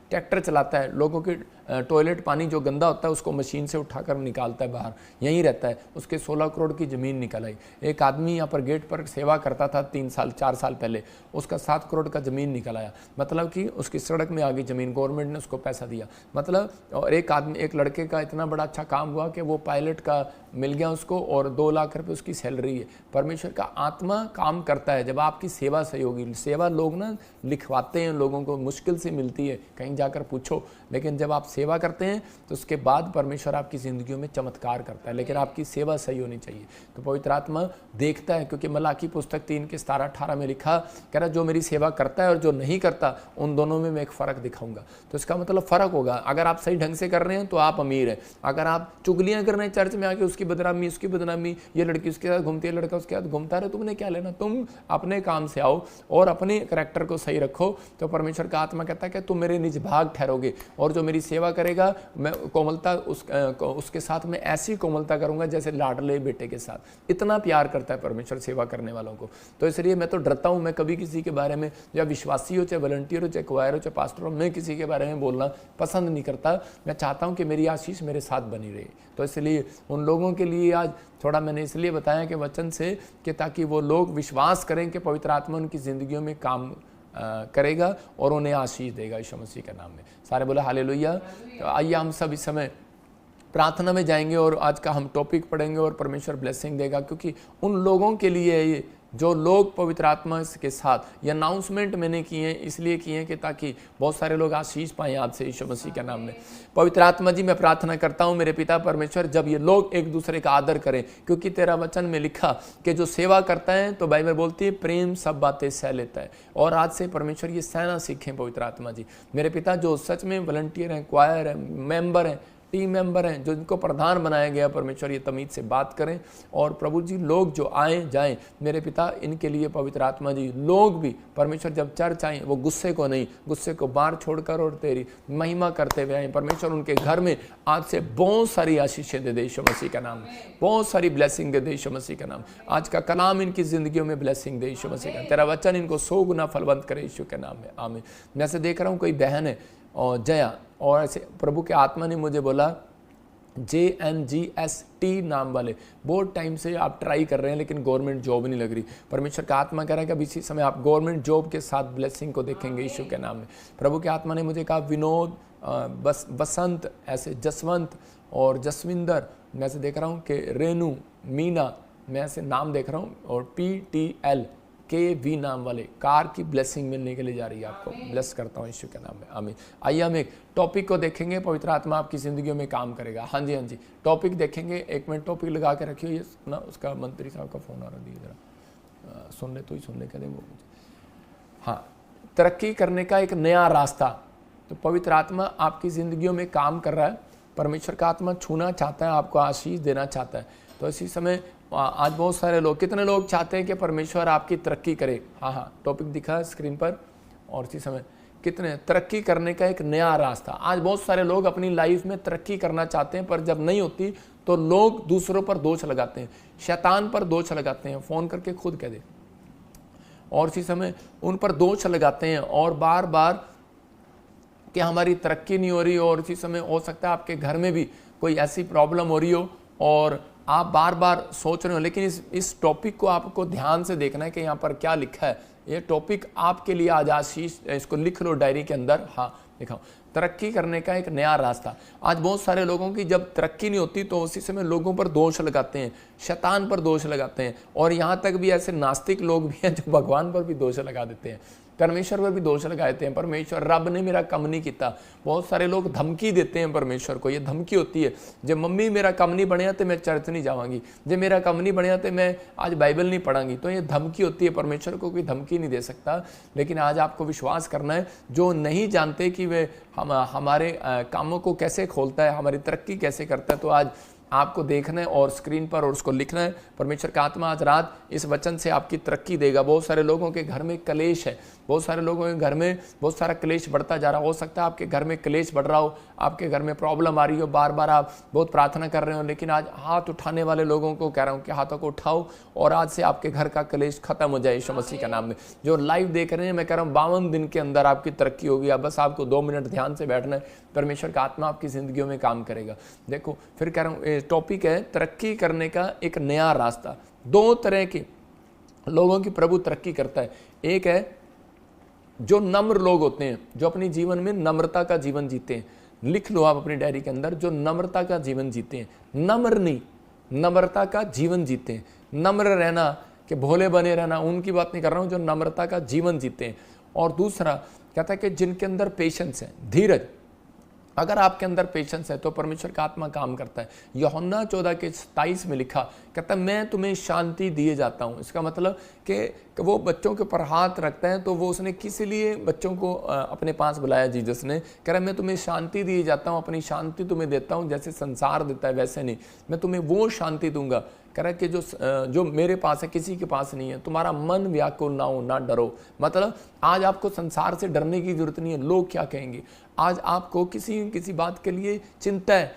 ट्रैक्टर चलाता है, लोगों की टॉयलेट पानी जो गंदा होता है उसको मशीन से उठाकर निकालता है बाहर, यहीं रहता है। उसके 16 करोड़ की ज़मीन निकल आई। एक आदमी यहाँ पर गेट पर सेवा करता था 4 साल पहले, उसका 7 करोड़ का ज़मीन निकल आया। मतलब कि उसकी सड़क में आ गई ज़मीन, गवर्नमेंट ने उसको पैसा दिया। मतलब, और एक लड़के का इतना बड़ा अच्छा काम हुआ कि वो पायलट का मिल गया उसको, और 2 लाख रुपये उसकी सैलरी है। परमेश्वर का आत्मा काम करता है जब आपकी सेवा सही होगी। सेवा लोग ना लिखवाते हैं, लोगों को मुश्किल से मिलती है, कहीं जाकर पूछो, लेकिन जब आप सेवा करते हैं तो उसके बाद परमेश्वर आपकी ज़िंदगियों में चमत्कार करता है। लेकिन आपकी सेवा सही होनी चाहिए। तो पवित्र आत्मा देखता है, क्योंकि मलाकी पुस्तक 3 के 17-18 में लिखा, कह रहा जो मेरी सेवा करता है और जो नहीं करता, उन दोनों में मैं एक फ़र्क दिखाऊंगा। तो इसका मतलब फ़र्क होगा। अगर आप सही ढंग से कर रहे हैं तो आप अमीर हैं। अगर आप चुगलियाँ कर रहे हैं चर्च में आके, उसकी बदनामी, ये लड़की उसके साथ घूमती है, लड़का उसके साथ घूमता है, तुमने क्या लेना? तुम अपने काम से आओ और अपने करैक्टर को सही रखो। तो परमेश्वर का आत्मा कहता है कि तुम मेरे निज भाग ठहरोगे, और जो मेरी सेवा करेगा, मैं कोमलता उसके साथ में ऐसी कोमलता करूंगा जैसे लाडले बेटे के साथ। इतना प्यार करता है परमेश्वर सेवा करने वालों को। तो इसलिए मैं तो डरता हूं, मैं कभी किसी के बारे में, या विश्वासी हो, चाहे वॉलंटियर हो, चाहे क्वायर हो, चाहे पास्टर हो, मैं किसी के बारे में बोलना पसंद नहीं करता। मैं चाहता हूं कि मेरी आशीष मेरे साथ बनी रहे। तो इसलिए उन लोगों के लिए आज थोड़ा मैंने इसलिए बताया कि वचन से, कि ताकि वो लोग विश्वास करें कि पवित्र आत्मा उनकी ज़िंदगियों में काम करेगा और उन्हें आशीष देगा यीशु मसीह के नाम में। सारे बोले हालेलुया। तो आइए हम सब इस समय प्रार्थना में जाएंगे और आज का हम टॉपिक पढ़ेंगे और परमेश्वर ब्लेसिंग देगा, क्योंकि उन लोगों के लिए ये जो लोग पवित्र आत्मा के साथ, ये अनाउंसमेंट मैंने किए हैं, इसलिए किए हैं कि ताकि बहुत सारे लोग आशीष पाएं आपसे यीशु मसीह के नाम में। पवित्र आत्मा जी, मैं प्रार्थना करता हूं मेरे पिता परमेश्वर, जब ये लोग एक दूसरे का आदर करें, क्योंकि तेरा वचन में लिखा कि जो सेवा करता है, तो बाइबल बोलती है प्रेम सब बातें सह लेता है। और आज से परमेश्वर ये सहना सीखें पवित्र आत्मा जी। मेरे पिता जो सच में वॉलंटियर हैं, क्वायर हैं, मेंबर हैं, टीम मेंबर हैं, जो इनको प्रधान बनाया गया, परमेश्वर ये तमीज से बात करें। और प्रभु जी लोग जो आए जाएं, मेरे पिता इनके लिए पवित्र आत्मा जी लोग भी परमेश्वर जब चर्च आए वो गुस्से को नहीं, गुस्से को बाहर छोड़कर और तेरी महिमा करते हुए आए। परमेश्वर उनके घर में आज से बहुत सारी आशीषें दे दे यीशु मसीह का नाम, बहुत सारी ब्लेसिंग दे दे यीशु मसीह का नाम। आज का कलाम इनकी जिंदगियों में ब्लेसिंग दे यीशु मसीह का, तेरा वचन इनको 100 गुना फलवंत करे यीशु के नाम में, आमीन। मैं से देख रहा हूँ कोई बहन है और जया, और ऐसे प्रभु के आत्मा ने मुझे बोला JNGST नाम वाले, बहुत टाइम से आप ट्राई कर रहे हैं लेकिन गवर्नमेंट जॉब नहीं लग रही। परमेश्वर का आत्मा कह रहा है कि अब इसी समय आप गवर्नमेंट जॉब के साथ ब्लेसिंग को देखेंगे यीशु के नाम में। प्रभु के आत्मा ने मुझे कहा विनोद, बसंत, ऐसे जसवंत और जसविंदर, मैं से देख रहा हूँ कि रेनू, मीना, मैं ऐसे नाम देख रहा हूँ, और PTLKV नाम वाले कार की ब्लेसिंग मिलने के लिए जा रही है। आपको ब्लेस करता हूँ यीशु के नाम में, आमीन। आइए हम एक टॉपिक को देखेंगे, पवित्र आत्मा आपकी जिंदगियों में काम करेगा। हाँ जी, हाँ जी, टॉपिक देखेंगे। एक मिनट टॉपिक लगा के रखियो, ये ना उसका मंत्री साहब का फोन आ रहा है, जरा सुन ले, तो ही सुन ले, कह दे वो मुझे। हाँ, तरक्की करने का एक नया रास्ता, तो पवित्र आत्मा आपकी जिंदगियों में काम कर रहा है। परमेश्वर का आत्मा छूना चाहता है, आपको आशीष देना चाहता है। तो इसी समय आज बहुत सारे लोग, कितने लोग चाहते हैं कि परमेश्वर आपकी तरक्की करे? हाँ हाँ, टॉपिक दिखा है स्क्रीन पर। और इसी समय कितने तरक्की करने का एक नया रास्ता, आज बहुत सारे लोग अपनी लाइफ में तरक्की करना चाहते हैं, पर जब नहीं होती तो लोग दूसरों पर दोष लगाते हैं, शैतान पर दोष लगाते हैं, फ़ोन करके खुद कह दे, और इसी समय उन पर दोष लगाते हैं और बार बार कि हमारी तरक्की नहीं हो रही। और इसी समय हो सकता है आपके घर में भी कोई ऐसी प्रॉब्लम हो रही हो और आप बार बार सोच रहे हो, लेकिन इस टॉपिक को आपको ध्यान से देखना है कि यहाँ पर क्या लिखा है। ये टॉपिक आपके लिए आज आशीष, इसको लिख लो डायरी के अंदर। हाँ, दिखाओ, तरक्की करने का एक नया रास्ता। आज बहुत सारे लोगों की जब तरक्की नहीं होती तो उसी समय लोगों पर दोष लगाते हैं, शैतान पर दोष लगाते हैं, और यहाँ तक भी ऐसे नास्तिक लोग भी हैं जो भगवान पर भी दोष लगा देते हैं, परमेश्वर पर भी दोष लगाते हैं। परमेश्वर रब ने मेरा कम नहीं किया। बहुत सारे लोग धमकी देते हैं परमेश्वर को, ये धमकी होती है, जब मम्मी मेरा कम नहीं बनया तो मैं चर्च नहीं जावांगी, जब मेरा कम नहीं बनया तो मैं आज बाइबल नहीं पढ़ांगी। तो ये धमकी होती है, परमेश्वर को कोई धमकी नहीं दे सकता। लेकिन आज आपको विश्वास करना है, जो नहीं जानते कि वे हमारे कामों को कैसे खोलता है, हमारी तरक्की कैसे करता है, तो आज आपको देखना है और स्क्रीन पर और उसको लिखना है। परमेश्वर का आत्मा आज रात इस वचन से आपकी तरक्की देगा। बहुत सारे लोगों के घर में कलेश है, बहुत सारे लोगों के घर में बहुत सारा क्लेश बढ़ता जा रहा हो सकता है आपके घर में क्लेश बढ़ रहा हो, आपके घर में प्रॉब्लम आ रही हो, बार बार आप बहुत प्रार्थना कर रहे हो, लेकिन आज हाथ उठाने वाले लोगों को कह रहा हूँ कि हाथों को उठाओ और आज से आपके घर का क्लेश खत्म हो जाए यीशु मसीह का नाम में। जो लाइव देख रहे हैं, मैं कह रहा हूँ 52 दिन के अंदर आपकी तरक्की होगी। अब बस आपको 2 मिनट ध्यान से बैठना है, परमेश्वर का आत्मा आपकी जिंदगियों में काम करेगा। देखो, फिर कह रहा हूँ टॉपिक है तरक्की करने का एक नया रास्ता। 2 तरह के लोगों की प्रभु तरक्की करता है। एक है जो नम्र लोग होते हैं, जो अपनी जीवन में नम्रता का जीवन जीते हैं। लिख लो आप अपनी डायरी के अंदर, जो नम्रता का जीवन जीते हैं, नम्र नहीं, नम्रता का जीवन जीते हैं। नम्र रहना कि भोले बने रहना, उनकी बात नहीं कर रहा हूँ, जो नम्रता का जीवन जीते हैं। और दूसरा कहता है कि जिनके अंदर पेशेंस है, धीरज। अगर आपके अंदर पेशेंस है तो परमेश्वर का आत्मा काम करता है। यूहन्ना 14:27 में लिखा, कहता मैं तुम्हें शांति दिए जाता हूँ। इसका मतलब कि वो बच्चों के ऊपर हाथ रखता है, तो वो उसने किस लिए बच्चों को अपने पास बुलाया जीसस ने, कह रहा मैं तुम्हें शांति दिए जाता हूँ, अपनी शांति तुम्हें देता हूँ, जैसे संसार देता है वैसे नहीं, मैं तुम्हें वो शांति दूंगा। कह रहा है कि जो मेरे पास है किसी के पास नहीं है। तुम्हारा मन व्याकुल ना हो, ना डरो। मतलब आज आपको संसार से डरने की जरूरत नहीं है, लोग क्या कहेंगे। आज आपको किसी बात के लिए चिंता है,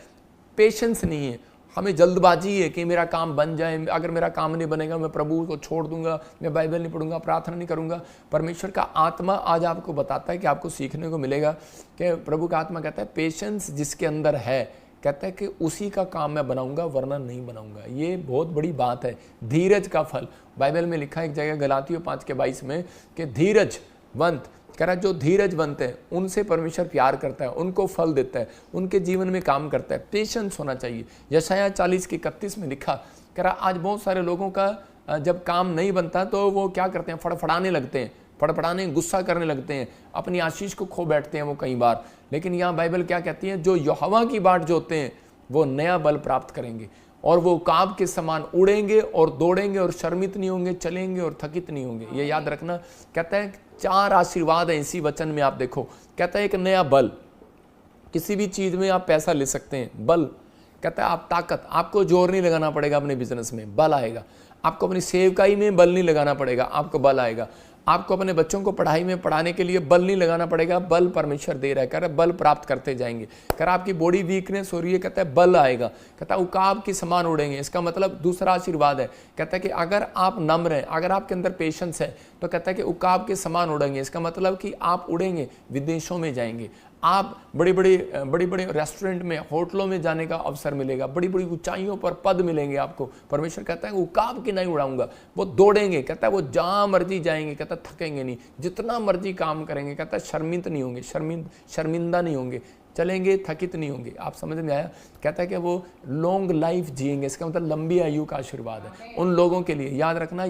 पेशेंस नहीं है, हमें जल्दबाजी है कि मेरा काम बन जाए, अगर मेरा काम नहीं बनेगा मैं प्रभु को छोड़ दूंगा, मैं बाइबल नहीं पढ़ूंगा, प्रार्थना नहीं करूंगा। परमेश्वर का आत्मा आज आपको बताता है कि आपको सीखने को मिलेगा कि प्रभु का आत्मा कहता है पेशेंस जिसके अंदर है, कहता है कि उसी का काम मैं बनाऊंगा, वरना नहीं बनाऊंगा। ये बहुत बड़ी बात है। धीरज का फल बाइबल में लिखा है एक जगह गलातियों 5:22 में कि धीरजवंत, कह रहा जो धीरजवंत है उनसे परमेश्वर प्यार करता है, उनको फल देता है, उनके जीवन में काम करता है। पेशेंस होना चाहिए। यशायाह 40:31 में लिखा, कह रहा आज बहुत सारे लोगों का जब काम नहीं बनता तो वो क्या करते हैं, फड़फड़ाने लगते हैं, फड़फड़ाने गुस्सा करने लगते हैं, अपनी आशीष को खो बैठते हैं वो कई बार। लेकिन यहाँ बाइबल क्या कहती है, जो यहोवा की बाट जोते हैं वो नया बल प्राप्त करेंगे और वो काब के समान उड़ेंगे और दौड़ेंगे और शर्मित नहीं होंगे, चलेंगे और थकित नहीं होंगे। ये याद रखना। कहता है 4 आशीर्वाद है इसी वचन में, आप देखो। कहता है एक नया बल, किसी भी चीज़ में आप पैसा ले सकते हैं। बल कहता है आप ताकत, आपको जोर नहीं लगाना पड़ेगा अपने बिजनेस में, बल आएगा। आपको अपनी सेवकाई में बल नहीं लगाना पड़ेगा, आपको बल आएगा। आपको अपने बच्चों को पढ़ाई में पढ़ाने के लिए बल नहीं लगाना पड़ेगा, बल परमेश्वर दे रहा है। कह रहा है बल प्राप्त करते जाएंगे। कह रहा आपकी बॉडी वीकनेस हो रही है, कहता है बल आएगा। कहता है उकाब के समान उड़ेंगे। इसका मतलब दूसरा आशीर्वाद है, कहता है कि अगर आप नम्र हैं, अगर आपके अंदर पेशेंस है, तो कहता है कि उकाब के समान उड़ेंगे। इसका मतलब कि आप उड़ेंगे, विदेशों में जाएंगे, आप बड़ी बड़ी रेस्टोरेंट में, होटलों में जाने का अवसर मिलेगा, बड़ी बड़ी ऊंचाइयों पर पद मिलेंगे आपको। परमेश्वर कहता है उकाब के नहीं उड़ाऊंगा। वो दौड़ेंगे, कहता है वो जहां मर्जी जाएंगे, कहता है थकेंगे नहीं, जितना मर्जी काम करेंगे, कहता है शर्मिंद नहीं होंगे, शर्मिंदा नहीं होंगे, चलेंगे थकित नहीं होंगे। आप समझ में आया? कहता है कि वो लॉन्ग लाइफ जिएंगे। इसका मतलब लंबी आयु का आशीर्वाद है उन लोगों के लिए। याद रखना,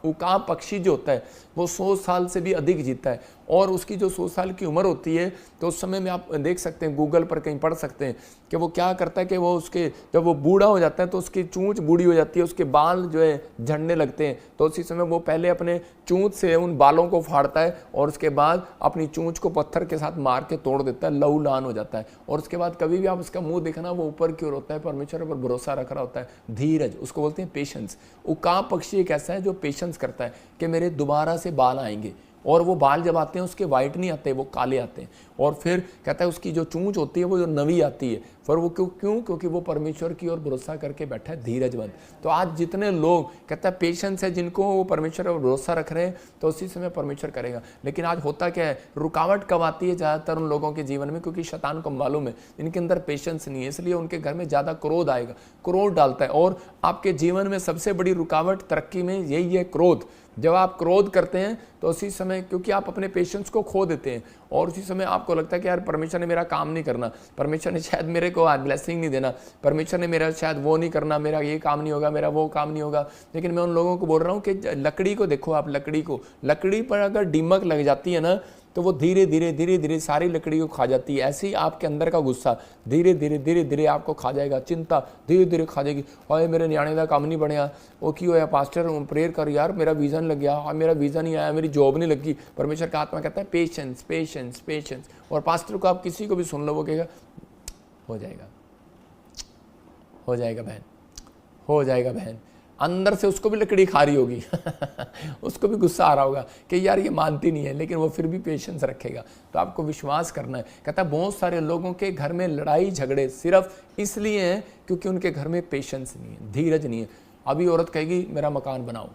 उकाब पक्षी जो होता है वो 100 साल से भी अधिक जीता है, और उसकी जो 100 साल की उम्र होती है तो उस समय में आप देख सकते हैं, गूगल पर कहीं पढ़ सकते हैं कि वो क्या करता है कि वो उसके जब वो बूढ़ा हो जाता है तो उसकी चूंच बूढ़ी हो जाती है, उसके बाल जो है झड़ने लगते हैं। तो उसी समय वो पहले अपने चूंच से उन बालों को फाड़ता है और उसके बाद अपनी चूंच को पत्थर के साथ मार के तोड़ देता है, लहू लहान हो जाता है। और उसके बाद कभी भी आप उसका मुंह देखना, वो ऊपर की ओर होता है, परमेश्वर पर भरोसा रख रहा होता है, धीरज, उसको बोलते हैं पेशेंस। उकाब पक्षी एक ऐसा है जो पेशेंस करता है कि मेरे दोबारा से बाल आएंगे, और वो बाल जब आते हैं उसके वाइट नहीं आते, वो काले आते हैं। और फिर कहता है उसकी जो चूंच होती है वो जो नवी आती है, पर वो क्यों? क्योंकि वो परमेश्वर की ओर भरोसा करके बैठा है, धीरजवंत। तो आज जितने लोग कहता है पेशेंस है, जिनको वो परमेश्वर पर भरोसा रख रहे हैं, तो उसी समय परमेश्वर करेगा। लेकिन आज होता क्या है, रुकावट कब आती है ज़्यादातर उन लोगों के जीवन में? क्योंकि शैतान को मालूम है इनके अंदर पेशेंस नहीं है, इसलिए उनके घर में ज़्यादा क्रोध आएगा, क्रोध डालता है। और आपके जीवन में सबसे बड़ी रुकावट तरक्की में यही है, क्रोध। जब आप क्रोध करते हैं तो उसी समय, क्योंकि आप अपने पेशेंस को खो देते हैं, और उसी समय आपको लगता है कि यार परमेश्वर ने मेरा काम नहीं करना, परमेश्वर ने शायद मेरे को आज ब्लेसिंग नहीं देना, परमेश्वर ने मेरा शायद वो नहीं करना, मेरा ये काम नहीं होगा, मेरा वो काम नहीं होगा। लेकिन मैं उन लोगों को बोल रहा हूँ कि लकड़ी को देखो, आप लकड़ी पर अगर दीमक लग जाती है ना, तो वो धीरे धीरे सारी लकड़ी को खा जाती है। ऐसे ही आपके अंदर का गुस्सा धीरे धीरे आपको खा जाएगा, चिंता धीरे धीरे खा जाएगी। और मेरे न्याणे का काम नहीं बनया, वो क्यों होया पास्टर, प्रेयर कर यार, मेरा वीज़ा नहीं लग गया, और मेरा वीज़ा नहीं आया, मेरी जॉब नहीं लगी। परमेश्वर का आत्मा कहता है पेशेंस पेशेंस पेशेंस। और पास्टर को आप किसी को भी सुन लो, वो कहेगा हो जाएगा, हो जाएगा बहन, हो जाएगा बहन। अंदर से उसको भी लकड़ी खा रही होगी उसको भी गुस्सा आ रहा होगा कि यार ये मानती नहीं है, लेकिन वो फिर भी पेशेंस रखेगा। तो आपको विश्वास करना है। कहता है बहुत सारे लोगों के घर में लड़ाई झगड़े सिर्फ इसलिए हैं क्योंकि उनके घर में पेशेंस नहीं है, धीरज नहीं है। अभी औरत कहेगी मेरा मकान बनाओ,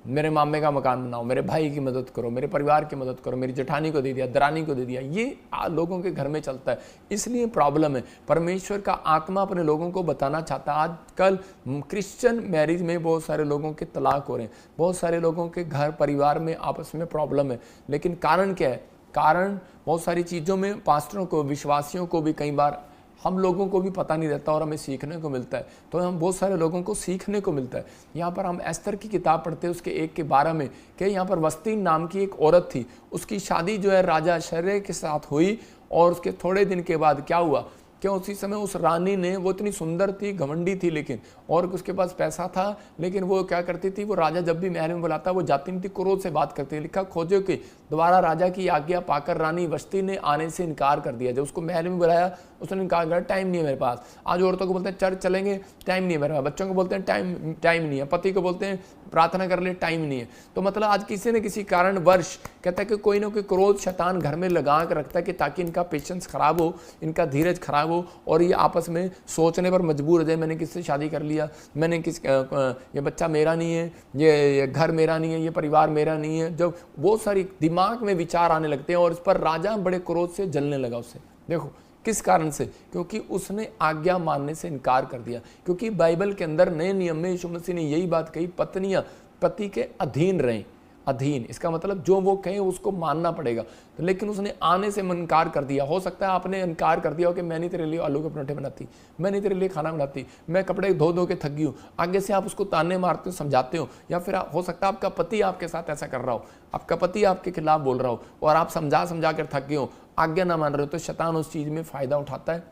मेरे मामे का मकान बनाओ, मेरे भाई की मदद करो, मेरे परिवार की मदद करो, मेरी जेठानी को दे दिया, दरानी को दे दिया। ये लोगों के घर में चलता है, इसलिए प्रॉब्लम है। परमेश्वर का आत्मा अपने लोगों को बताना चाहता है। आजकल क्रिश्चियन मैरिज में बहुत सारे लोगों के तलाक हो रहे हैं, बहुत सारे लोगों के घर परिवार में आपस में प्रॉब्लम है। लेकिन कारण क्या है? कारण बहुत सारी चीज़ों में पास्टरों को, विश्वासियों को भी कई बार हम लोगों को भी पता नहीं रहता और हमें सीखने को मिलता है। तो हम बहुत सारे लोगों को सीखने को मिलता है। यहाँ पर हम एस्तर की किताब पढ़ते हैं, उसके 1 के 12 में कि यहाँ पर वस्ती नाम की एक औरत थी, उसकी शादी जो है राजा शर्रे के साथ हुई, और उसके थोड़े दिन के बाद क्या हुआ कि उसी समय उस रानी ने, वो इतनी सुंदर थी, घमंडी थी, लेकिन और उसके पास पैसा था, लेकिन वो क्या करती थी, वो राजा जब भी महल में बुलाता वो जाती नहीं थी, क्रोध से बात करती। लिखा खोजो कि दोबारा राजा की आज्ञा पाकर रानी वस्ती ने आने से इनकार कर दिया। जब उसको महल में बुलाया उसने इनकार किया, टाइम नहीं है मेरे पास। आज औरतों को बोलते हैं चर्च चलेंगे, टाइम नहीं है मेरे पास। बच्चों को बोलते हैं टाइम नहीं है। पति को बोलते हैं प्रार्थना कर ले, टाइम नहीं है। तो मतलब आज किसी न किसी कारण वर्ष कहता है कि कोई ना कोई क्रोध शैतान घर में लगा कर रखता है कि ताकि इनका पेशेंस खराब हो, इनका धीरज खराब हो, और ये आपस में सोचने पर मजबूर हो जाए, मैंने किससे शादी कर लिया, मैंने ये बच्चा मेरा नहीं है, ये घर मेरा नहीं है, ये परिवार मेरा नहीं है। जब बहुत सारी दिमाग में विचार आने लगते हैं, और इस पर राजा बड़े क्रोध से जलने लगा उससे। देखो किस कारण से? क्योंकि उसने आज्ञा मानने से इनकार कर दिया। क्योंकि बाइबल के अंदर नए नियम में यीशु मसीह ने यही बात कही, पत्नियां पति के अधीन रहें। अधीन इसका मतलब जो वो कहें उसको मानना पड़ेगा। तो लेकिन उसने आने से इनकार कर दिया। हो सकता है आपने इनकार कर दिया हो कि मैं नहीं तेरे लिए आलू के पराठे बनाती, मैं नहीं तेरे लिए खाना बनाती, मैं कपड़े धो धो के थक गई हूँ। आगे से आप उसको ताने मारते हो, समझाते हो, या फिर हो सकता है आपका पति आपके साथ ऐसा कर रहा हो, आपका पति आपके खिलाफ बोल रहा हो, और आप समझा कर थक गए हो, आज्ञा ना मान रहे हो। तो शैतान उस चीज़ में फ़ायदा उठाता है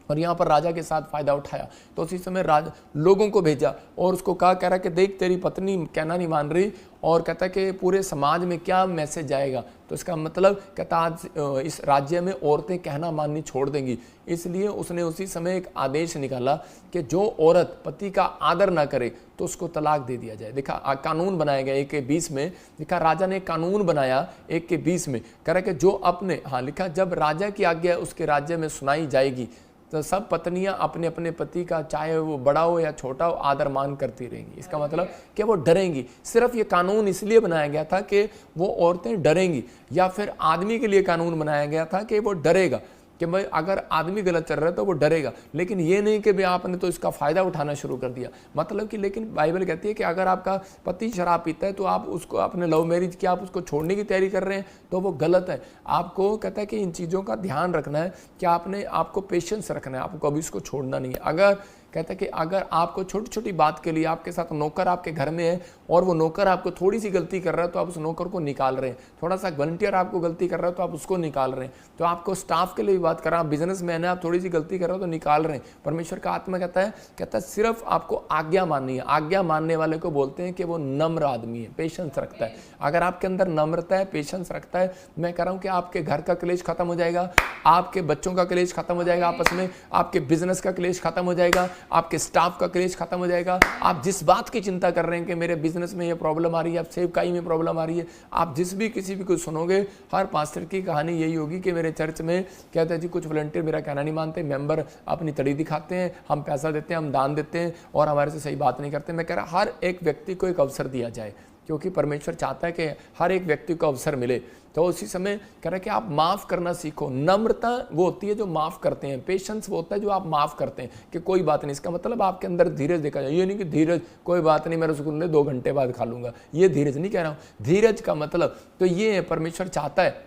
और यहाँ पर राजा के साथ फ़ायदा उठाया। तो उसी समय लोगों को भेजा और उसको कह रहा कि देख तेरी पत्नी कहना नहीं मान रही, और कहता कि पूरे समाज में क्या मैसेज जाएगा। तो इसका मतलब कहता आज इस राज्य में औरतें कहना माननी छोड़ देंगी। इसलिए उसने उसी समय एक आदेश निकाला कि जो औरत पति का आदर ना करे तो उसको तलाक दे दिया जाए। देखा कानून बनाया गया 1:20 में, लिखा राजा ने कानून बनाया 1:20 में, कह रहा कि जो अपने लिखा जब राजा की आज्ञा उसके राज्य में सुनाई जाएगी तो सब पत्नियां अपने अपने पति का चाहे वो बड़ा हो या छोटा हो आदर मान करती रहेंगी। इसका मतलब कि वो डरेंगी। सिर्फ ये कानून इसलिए बनाया गया था कि वो औरतें डरेंगी, या फिर आदमी के लिए कानून बनाया गया था कि वो डरेगा कि भाई अगर आदमी गलत चल रहा है तो वो डरेगा। लेकिन ये नहीं कि भाई आपने तो इसका फ़ायदा उठाना शुरू कर दिया। मतलब कि लेकिन बाइबल कहती है कि अगर आपका पति शराब पीता है तो आप उसको अपने लव मैरिज की आप उसको छोड़ने की तैयारी कर रहे हैं तो वो गलत है। आपको कहता है कि इन चीज़ों का ध्यान रखना है कि आपने आपको पेशेंस रखना है, आपको कभी उसको छोड़ना नहीं है। अगर कहता है कि अगर आपको छोटी छोटी बात के लिए आपके साथ नौकर आपके घर में है और वो नौकर आपको थोड़ी सी गलती कर रहा है तो आप उस नौकर को निकाल रहे हैं, थोड़ा सा वॉलंटियर आपको गलती कर रहा है तो आप उसको निकाल रहे हैं। तो आपको स्टाफ के लिए भी बात कर रहा है, बिजनेसमैन है, आप थोड़ी सी गलती कर रहे हो तो निकाल रहे हैं। परमेश्वर का आत्मा कहता है सिर्फ आपको आज्ञा माननी है। आज्ञा मानने वाले को बोलते हैं कि वो नम्र आदमी है, पेशेंस रखता है। अगर आपके अंदर नम्रता है, पेशेंस रखता है, मैं कह रहा हूँ कि आपके घर का क्लेश खत्म हो जाएगा, आपके बच्चों का क्लेश खत्म हो जाएगा आपस में, आपके बिजनेस का क्लेश खत्म हो जाएगा, आपके स्टाफ का क्लेश खत्म हो जाएगा। आप जिस बात की चिंता कर रहे हैं कि मेरे बिजनेस में ये प्रॉब्लम आ रही है, आप सेवकाई में प्रॉब्लम आ रही है, आप जिस भी किसी भी को सुनोगे हर पास्टर की कहानी यही होगी कि मेरे चर्च में कहते हैं जी कुछ वॉलंटियर मेरा कहना नहीं मानते, मेंबर अपनी तड़ी दिखाते हैं, हम पैसा देते हैं, हम दान देते हैं और हमारे से सही बात नहीं करते। मैं कह रहा हर एक व्यक्ति को एक अवसर दिया जाए, क्योंकि परमेश्वर चाहता है कि हर एक व्यक्ति को अवसर मिले। तो उसी समय कह रहा है कि आप माफ़ करना सीखो। नम्रता वो होती है जो माफ़ करते हैं, पेशेंस वो होता है जो आप माफ़ करते हैं कि कोई बात नहीं। इसका मतलब आपके अंदर धीरज देखा जाए। ये नहीं कि धीरज कोई बात नहीं, मैं रसगुल्ले 2 घंटे बाद खा लूँगा, ये धीरज नहीं कह रहा हूँ। धीरज का मतलब तो ये है, परमेश्वर चाहता है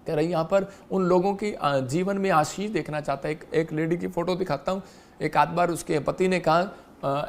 कह रही यहाँ पर उन लोगों की जीवन में आशीष देखना चाहता है। एक लेडी की फ़ोटो दिखाता हूँ। एक आध बार उसके पति ने कहा,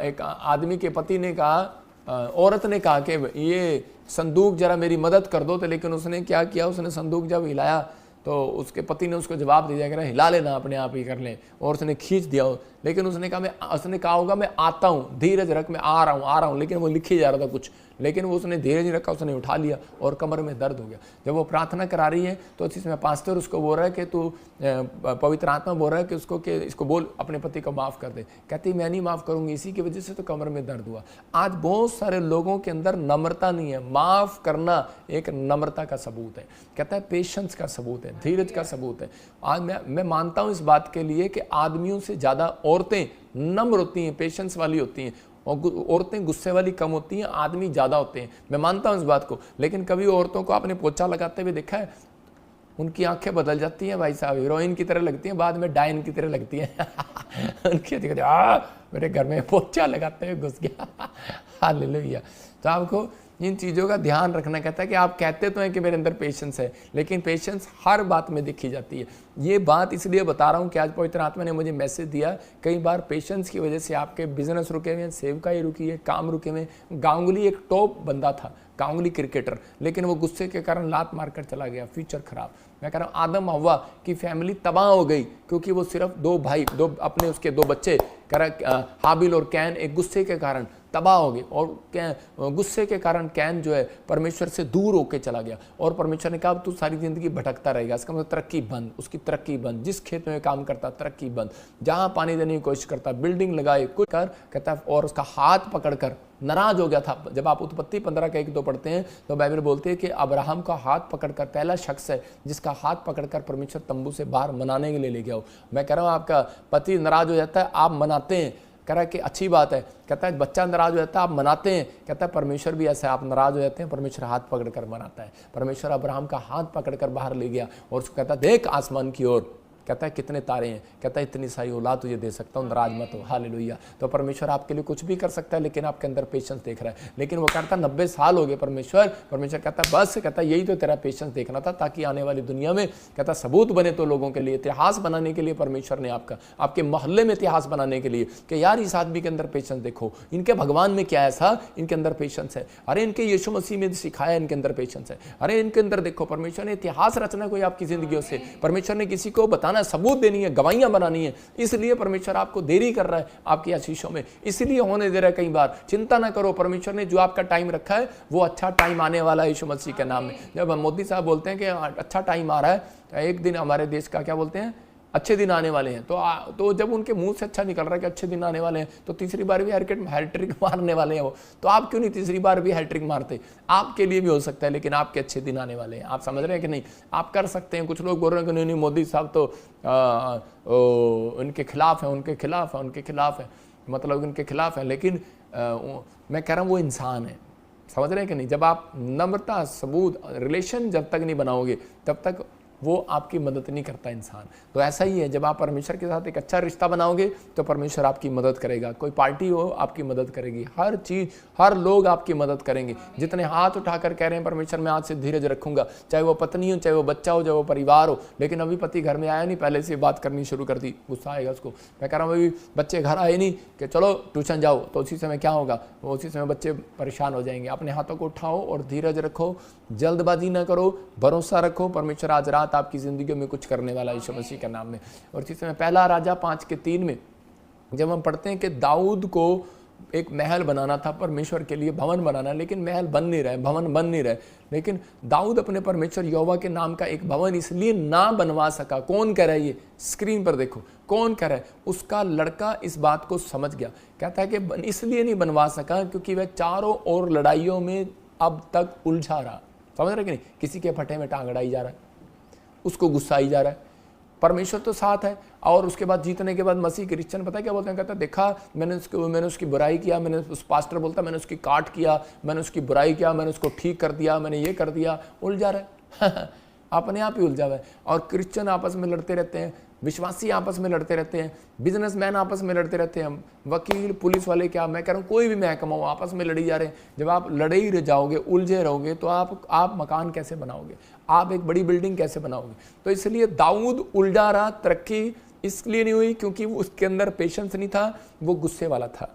एक आदमी के पति ने कहा, औरत ने कहा कि ये संदूक जरा मेरी मदद कर दो। तो लेकिन उसने क्या किया, उसने संदूक जब हिलाया तो उसके पति ने उसको जवाब दिया कि हिला लेना, अपने आप ही कर ले, और उसने खींच दिया। लेकिन उसने कहा होगा मैं आता हूँ, धीरज रख, मैं आ रहा हूँ, लेकिन वो लिखी जा रहा था कुछ, लेकिन वो उसने धीरज नहीं रखा, उसने उठा लिया और कमर में दर्द हो गया। जब वो प्रार्थना करा रही है तो इसमें पास्टर उसको बोल रहा है कि तू पवित्र आत्मा बोल रहा है कि उसको कि इसको बोल अपने पति को माफ़ कर दे। कहती मैं नहीं माफ़ करूँगी, इसी की वजह से तो कमर में दर्द हुआ। आज बहुत सारे लोगों के अंदर नम्रता नहीं है। माफ़ करना एक नम्रता का सबूत है, कहता है पेशेंस का सबूत है, धीरज का सबूत है। आज मैं मानता हूँ इस बात के लिए कि आदमियों से ज़्यादा औरतें नम्र होती हैं, पेशेंस वाली होती हैं, और औरतें गुस्से वाली कम होती हैं, आदमी ज़्यादा होते हैं। मैं मानता हूँ इस बात को। लेकिन कभी औरतों को आपने पोछा लगाते हुए देखा है? उनकी आंखें बदल जाती हैं भाई साहब, हीरोइन की तरह लगती हैं, बाद में डायन की तरह लगती हैं। उनकी मेरे घर में पोछा लगाते हुए घुस गया। हालेलुया। तो आपको इन चीज़ों का ध्यान रखना। कहता है कि आप कहते तो हैं कि मेरे अंदर पेशेंस है, लेकिन पेशेंस हर बात में देखी जाती है। ये बात इसलिए बता रहा हूँ कि आज पवित्र आत्मा ने मुझे मैसेज दिया, कई बार पेशेंस की वजह से आपके बिजनेस रुके हुए हैं, सेवकाई रुकी है, काम रुके हुए। गांगुली एक टॉप बंदा था, गांगुली क्रिकेटर, लेकिन वो गुस्से के कारण लात मारकर चला गया, फ्यूचर खराब। मैं कह रहा हूँ आदम हव्वा की फैमिली तबाह हो गई क्योंकि वो सिर्फ 2 भाई, अपने उसके 2 बच्चे कह रहा हाबिल और कैन एक गुस्से के कारण तबाह हो गए, और गुस्से के कारण कैन जो है परमेश्वर से दूर होकर चला गया। और परमेश्वर ने कहा तू सारी जिंदगी भटकता रहेगा। इसका मतलब तरक्की बंद, उसकी तरक्की बंद, जिस खेत में काम करता तरक्की बंद, जहां पानी देने की कोशिश करता बिल्डिंग लगाए कुछ कर, कहता है और उसका हाथ पकड़कर नाराज हो गया था। जब आप उत्पत्ति 15 का 1-2 पढ़ते हैं तो बाइबल बोलती है कि अब्राहम का हाथ पकड़कर, पहला शख्स है जिसका हाथ पकड़कर परमेश्वर तंबू से बाहर मनाने के लिए ले गया हो। मैं कह रहा हूँ आपका पति नाराज हो जाता है, आप मनाते हैं, कह रहा है कि अच्छी बात है। कहता है बच्चा नाराज हो जाता है, आप मनाते हैं। कहता है परमेश्वर भी ऐसा है, आप नाराज हो जाते हैं, परमेश्वर हाथ पकड़कर मनाता है। परमेश्वर अब्राहम का हाथ पकड़कर बाहर ले गया और उसको कहता देख आसमान की ओर, कहता है कितने तारे हैं, कहता है इतनी सारी औलाद तुझे दे सकता हूँ, नाराज मत हो। हालेलुया। तो परमेश्वर आपके लिए कुछ भी कर सकता है, लेकिन आपके अंदर पेशेंस देख रहा है। लेकिन वो कहता 90 साल हो गए परमेश्वर कहता है बस, कहता यही तो तेरा पेशेंस देखना था, ताकि आने वाली दुनिया में कहता सबूत बने तो लोगों के लिए, इतिहास बनाने के लिए परमेश्वर ने आपके मोहल्ले में इतिहास बनाने के लिए कि यार इस आदमी के अंदर पेशेंस देखो, इनके भगवान में क्या ऐसा, इनके अंदर पेशेंस है। अरे इनके यीशु मसीह में सिखाया, इनके अंदर पेशेंस है। अरे इनके अंदर देखो, परमेश्वर ने इतिहास रचना कोई आपकी जिंदगियों से, परमेश्वर ने किसी को बताना है, सबूत देनी है, गवाहियां बनानी है, इसलिए परमेश्वर आपको देरी कर रहा है आपकी आशीषों में, इसलिए होने दे रहा है। कई बार चिंता ना करो, परमेश्वर ने जो आपका टाइम रखा है वो अच्छा टाइम आने वाला है यीशु मसीह के नाम में। जब मोदी साहब बोलते हैं कि अच्छा टाइम आ रहा है, एक दिन हमारे देश का क्या बोलते हैं, अच्छे दिन आने वाले हैं, तो जब उनके मुंह से अच्छा निकल रहा है कि अच्छे दिन आने वाले हैं, तो तीसरी बार भी हैट्रिक मारने वाले हैं वो, तो आप क्यों नहीं तीसरी बार भी हैट्रिक मारते? आपके लिए भी हो सकता है, लेकिन आपके अच्छे दिन आने वाले हैं। आप समझ रहे हैं कि नहीं? आप कर सकते हैं। कुछ लोग बोल रहे हैं कि नहीं मोदी साहब तो उनके खिलाफ है, उनके खिलाफ है, उनके खिलाफ है, मतलब उनके खिलाफ है, लेकिन मैं कह रहा हूँ वो इंसान है। समझ रहे हैं कि नहीं? जब आप नम्रता, सबूत, रिलेशन जब तक नहीं बनाओगे तब तक वो आपकी मदद नहीं करता इंसान। तो ऐसा ही है, जब आप परमेश्वर के साथ एक अच्छा रिश्ता बनाओगे तो परमेश्वर आपकी मदद करेगा। कोई पार्टी हो आपकी मदद करेगी, हर चीज़, हर लोग आपकी मदद करेंगे। जितने हाथ उठाकर कह रहे हैं परमेश्वर मैं आज से धीरज रखूंगा, चाहे वो पत्नी हो, चाहे वो बच्चा हो, चाहे वो परिवार हो, लेकिन अभी पति घर में आया नहीं, पहले से बात करनी शुरू कर दी, गुस्सा आएगा उसको। मैं कह रहा हूँ अभी बच्चे घर आए नहीं कि चलो ट्यूशन जाओ, तो उसी समय क्या होगा, उसी समय बच्चे परेशान हो जाएंगे। अपने हाथों को उठाओ और धीरज रखो, जल्दबाजी ना करो, भरोसा रखो, परमेश्वर आज रात आपकी जिंदगी में कुछ करने वाला यीशु मसीह के नाम में। और इसी समय पहला राजा 5:3 में जब हम पढ़ते हैं कि दाऊद को एक महल बनाना था परमेश्वर के लिए, भवन बनाना, लेकिन महल बन नहीं रहा है, भवन बन नहीं रहा है। लेकिन दाऊद अपने परमेश्वर यहोवा के नाम का एक भवन इसलिए ना बनवा सका। कौन कह रहा है? ये स्क्रीन पर देखो, कौन कह रहा है? उसका लड़का इस बात को समझ गया। कहता है कि इसलिए नहीं बनवा सका क्योंकि वह चारों ओर लड़ाइयों में अब तक उलझा रहा। समझ रहे कि नहीं? किसी के फटे में टांग अड़ाई जा रहा है, उसको गुस्सा ही जा रहा है। परमेश्वर तो साथ है। और उसके बाद जीतने के बाद मसीह क्रिश्चियन पता है क्या बोलते हैं? कहता देखा मैंने उसकी बुराई किया, मैंने उस पास्टर बोलता मैंने उसकी काट किया, मैंने उसकी बुराई किया, मैंने उसको ठीक कर दिया, मैंने ये कर दिया। उलझा रहा है अपने आप ही उलझा हुआ है। और क्रिश्चियन आपस में लड़ते रहते हैं, विश्वासी आपस में लड़ते रहते हैं, बिजनेसमैन आपस में लड़ते रहते हैं, वकील, पुलिस वाले, क्या मैं कह रहा हूँ कोई भी महकमा हो, आपस में लड़ी जा रहे हैं। जब आप लड़े ही रह जाओगे, उलझे रहोगे, तो आप मकान कैसे बनाओगे? आप एक बड़ी बिल्डिंग कैसे बनाओगे? तो इसलिए दाऊद उलझा रहा। तरक्की इसलिए नहीं हुई क्योंकि उसके अंदर पेशेंस नहीं था, वो गुस्से वाला था,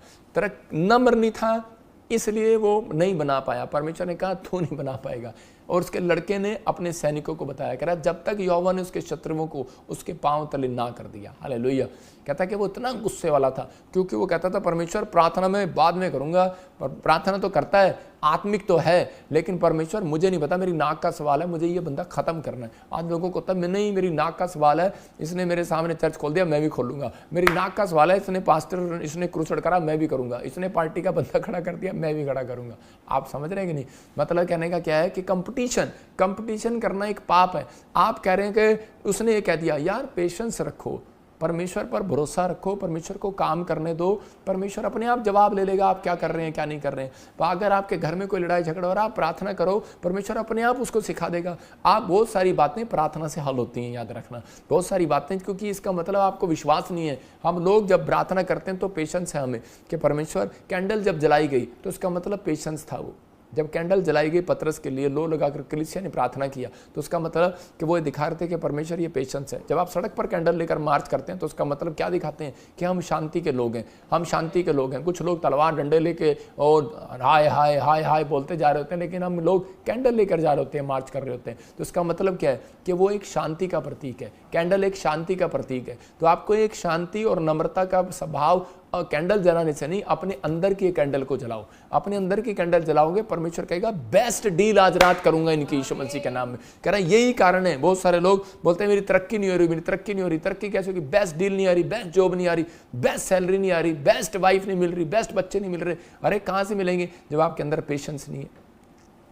नम्र नहीं था, इसलिए वो नहीं बना पाया। परमेश्वर ने कहा तू नहीं बना पाएगा। और उसके लड़के ने अपने सैनिकों को बताया, कह रहा जब तक यहोवा ने उसके शत्रुओं को उसके पांव तले ना कर दिया। हालेलुया। कहता कि वो इतना गुस्से वाला था क्योंकि वो कहता था परमेश्वर प्रार्थना में बाद में करूंगा। पर प्रार्थना तो करता है, आत्मिक तो है, लेकिन परमेश्वर मुझे नहीं पता, मेरी नाक का सवाल है, मुझे ये बंदा खत्म करना है। आज लोगों को तब नहीं, मेरी नाक का सवाल है, इसने मेरे सामने चर्च खोल दिया, मैं भी खोलूंगा। मेरी नाक का सवाल है, इसने पास्टर, इसने क्रूसेड करा, मैं भी करूंगा। इसने पार्टी का बंदा खड़ा कर दिया, मैं भी खड़ा करूंगा। आप समझ रहे हैं कि नहीं? मतलब कहने का क्या है कि कंपटीशन करना एक पाप है। आप कह रहे हैं कि उसने ये कह दिया, यार पेशेंस रखो, परमेश्वर पर भरोसा रखो, परमेश्वर को काम करने दो, परमेश्वर अपने आप जवाब ले लेगा आप क्या कर रहे हैं क्या नहीं कर रहे हैं। तो अगर आपके घर में कोई लड़ाई झगड़ा हो रहा है, आप प्रार्थना करो, परमेश्वर अपने आप उसको सिखा देगा। आप बहुत सारी बातें प्रार्थना से हल होती हैं, याद रखना, बहुत सारी बातें, क्योंकि इसका मतलब आपको विश्वास नहीं है। हम लोग जब प्रार्थना करते हैं तो पेशेंस है हमें कि परमेश्वर, कैंडल जब जलाई गई तो उसका मतलब पेशेंस था। वो जब कैंडल जलाई गई पतरस के लिए, लो लगाकर कलीसिया ने प्रार्थना किया, तो उसका मतलब कि वो दिखा रहे थे कि परमेश्वर ये पेशेंस है। जब आप सड़क पर कैंडल लेकर मार्च करते हैं तो उसका मतलब क्या दिखाते हैं कि हम शांति के लोग हैं, हम शांति के लोग हैं। कुछ लोग तलवार डंडे लेके और हाय हाय हाय हाय बोलते जा रहे होते हैं, लेकिन हम लोग कैंडल लेकर जा रहे होते हैं, मार्च कर रहे होते हैं। तो इसका मतलब क्या है कि वो एक शांति का प्रतीक है, कैंडल एक शांति का प्रतीक है। तो आपको एक शांति और नम्रता का स्वभाव कैंडल जलाने से नहीं, अपने अंदर की कैंडल को जलाओ। अपने अंदर की कैंडल जलाओगे, परमेश्वर कहेगा बेस्ट डील आज रात करूंगा इनकी, यीशु मसीह के नाम में। कह रहा है यही कारण है, बहुत सारे लोग बोलते हैं मेरी तरक्की नहीं हो रही, मेरी तरक्की नहीं हो रही। तरक्की कैसे होगी? बेस्ट डील नहीं आ रही, बेस्ट जॉब नहीं आ रही, बेस्ट सैलरी नहीं आ रही, बेस्ट वाइफ नहीं मिल रही, बेस्ट बच्चे नहीं मिल रहे। अरे कहां से मिलेंगे जब आपके अंदर पेशेंस नहीं है।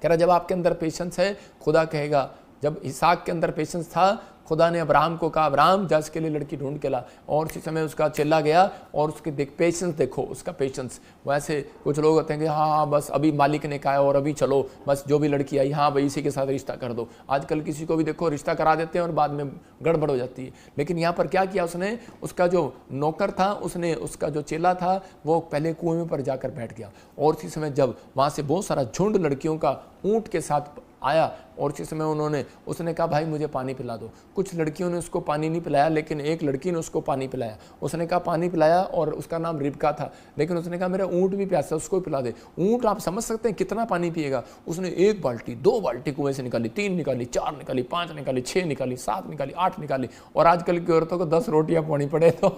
कह रहा जब आपके अंदर पेशेंस है, खुदा कहेगा, जब इसहाक के अंदर पेशेंस था, खुदा ने अब्राहम को कहा अब्राहम जा इसके लिए लड़की ढूंढ के ला। और उसी समय उसका चेला गया और उसके पेशेंस देखो, उसका पेशेंस। वैसे कुछ लोग होते हैं कि हाँ बस अभी मालिक ने कहा और अभी चलो, बस जो भी लड़की आई हाँ भाई इसी के साथ रिश्ता कर दो। आजकल किसी को भी देखो रिश्ता करा देते हैं और बाद में गड़बड़ हो जाती है। लेकिन यहाँ पर क्या किया उसने, उसका जो नौकर था, उसने, उसका जो चेला था, वो पहले कुएं पर जाकर बैठ गया। और इसी समय जब वहाँ से बहुत सारा झुंड लड़कियों का ऊंट के साथ आया और उसी समय उसने कहा भाई मुझे पानी पिला दो। कुछ लड़कियों ने उसको पानी नहीं पिलाया, लेकिन एक लड़की ने उसको पानी पिलाया। उसने कहा पानी पिलाया और उसका नाम रिबका था, लेकिन उसने कहा मेरा ऊंट भी प्यासा, उसको पिला दे। ऊंट आप समझ सकते हैं कितना पानी पिएगा। उसने 1 बाल्टी 2 बाल्टी कुएं से निकाली, 3 निकाली, 4 निकाली, 5 निकाली, 6 निकाली, 7 निकाली, 8 निकाली। और आजकल की औरतों को 10 रोटियां पानी पड़े तो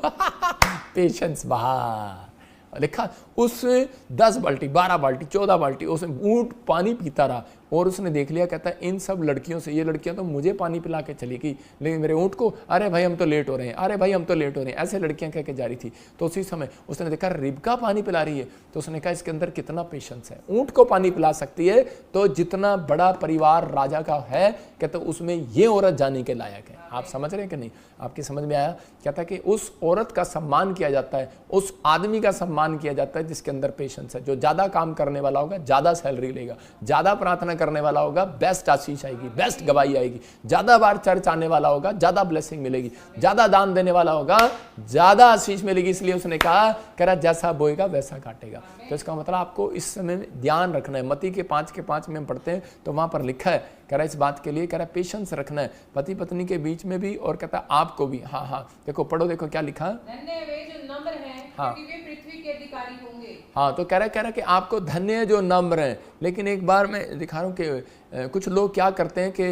पेशेंस बाहर लिखा। उसने 10 बाल्टी 12 बाल्टी 14 बाल्टी उसने ऊंट पानी पीता रहा। और उसने देख लिया, कहता है इन सब लड़कियों से, ये लड़कियां तो मुझे पानी पिला के चली गई, लेकिन मेरे ऊंट को अरे भाई हम तो लेट हो रहे हैं, अरे भाई हम तो लेट हो रहे हैं, ऐसे लड़कियां कह के जा रही थी। तो उसी समय उसने देखा रिबका पानी पिला रही है, तो उसने कहा इसके अंदर कितना पेशेंस है। ऊंट को पानी पिला सकती है तो जितना बड़ा परिवार राजा का है, कहता उसमें ये औरत जाने के लायक है। आप समझ रहे हैं कि नहीं? आपकी समझ में आया? कहता कि उस औरत का सम्मान किया जाता है, उस आदमी का सम्मान किया जाता है जिसके अंदर पेशेंस है। जो ज्यादा काम करने वाला होगा ज्यादा सैलरी लेगा, ज्यादा प्रार्थना करने वाला होगा बेस्ट आशीष आएगी, बेस्ट गवाही आएगी, ज्यादा बार चर्च आने वाला होगा ज्यादा ब्लेसिंग मिलेगी, ज्यादा दान देने वाला होगा ज्यादा आशीष मिलेगी। इसलिए उसने कहा कह रहा जैसा बोएगा वैसा काटेगा। तो इसका मतलब आपको इस समय ध्यान रखना है। मत्ती के 5 में हम पढ़ते हैं तो वहां पर लिखा है, कह रहा इस बात के लिए, कह रहा पेशेंस रखना है पति पत्नी के बीच में भी, और कहता आपको भी। हाँ देखो पढ़ो, देखो क्या लिखा। धन्य वे जो नम्र हैं, क्योंकि वे पृथ्वी के अधिकारी होंगे। हाँ तो कह रहा कि आपको धन्य है जो नम्र हैं। लेकिन एक बार मैं दिखा रहा हूँ कि कुछ लोग क्या करते हैं कि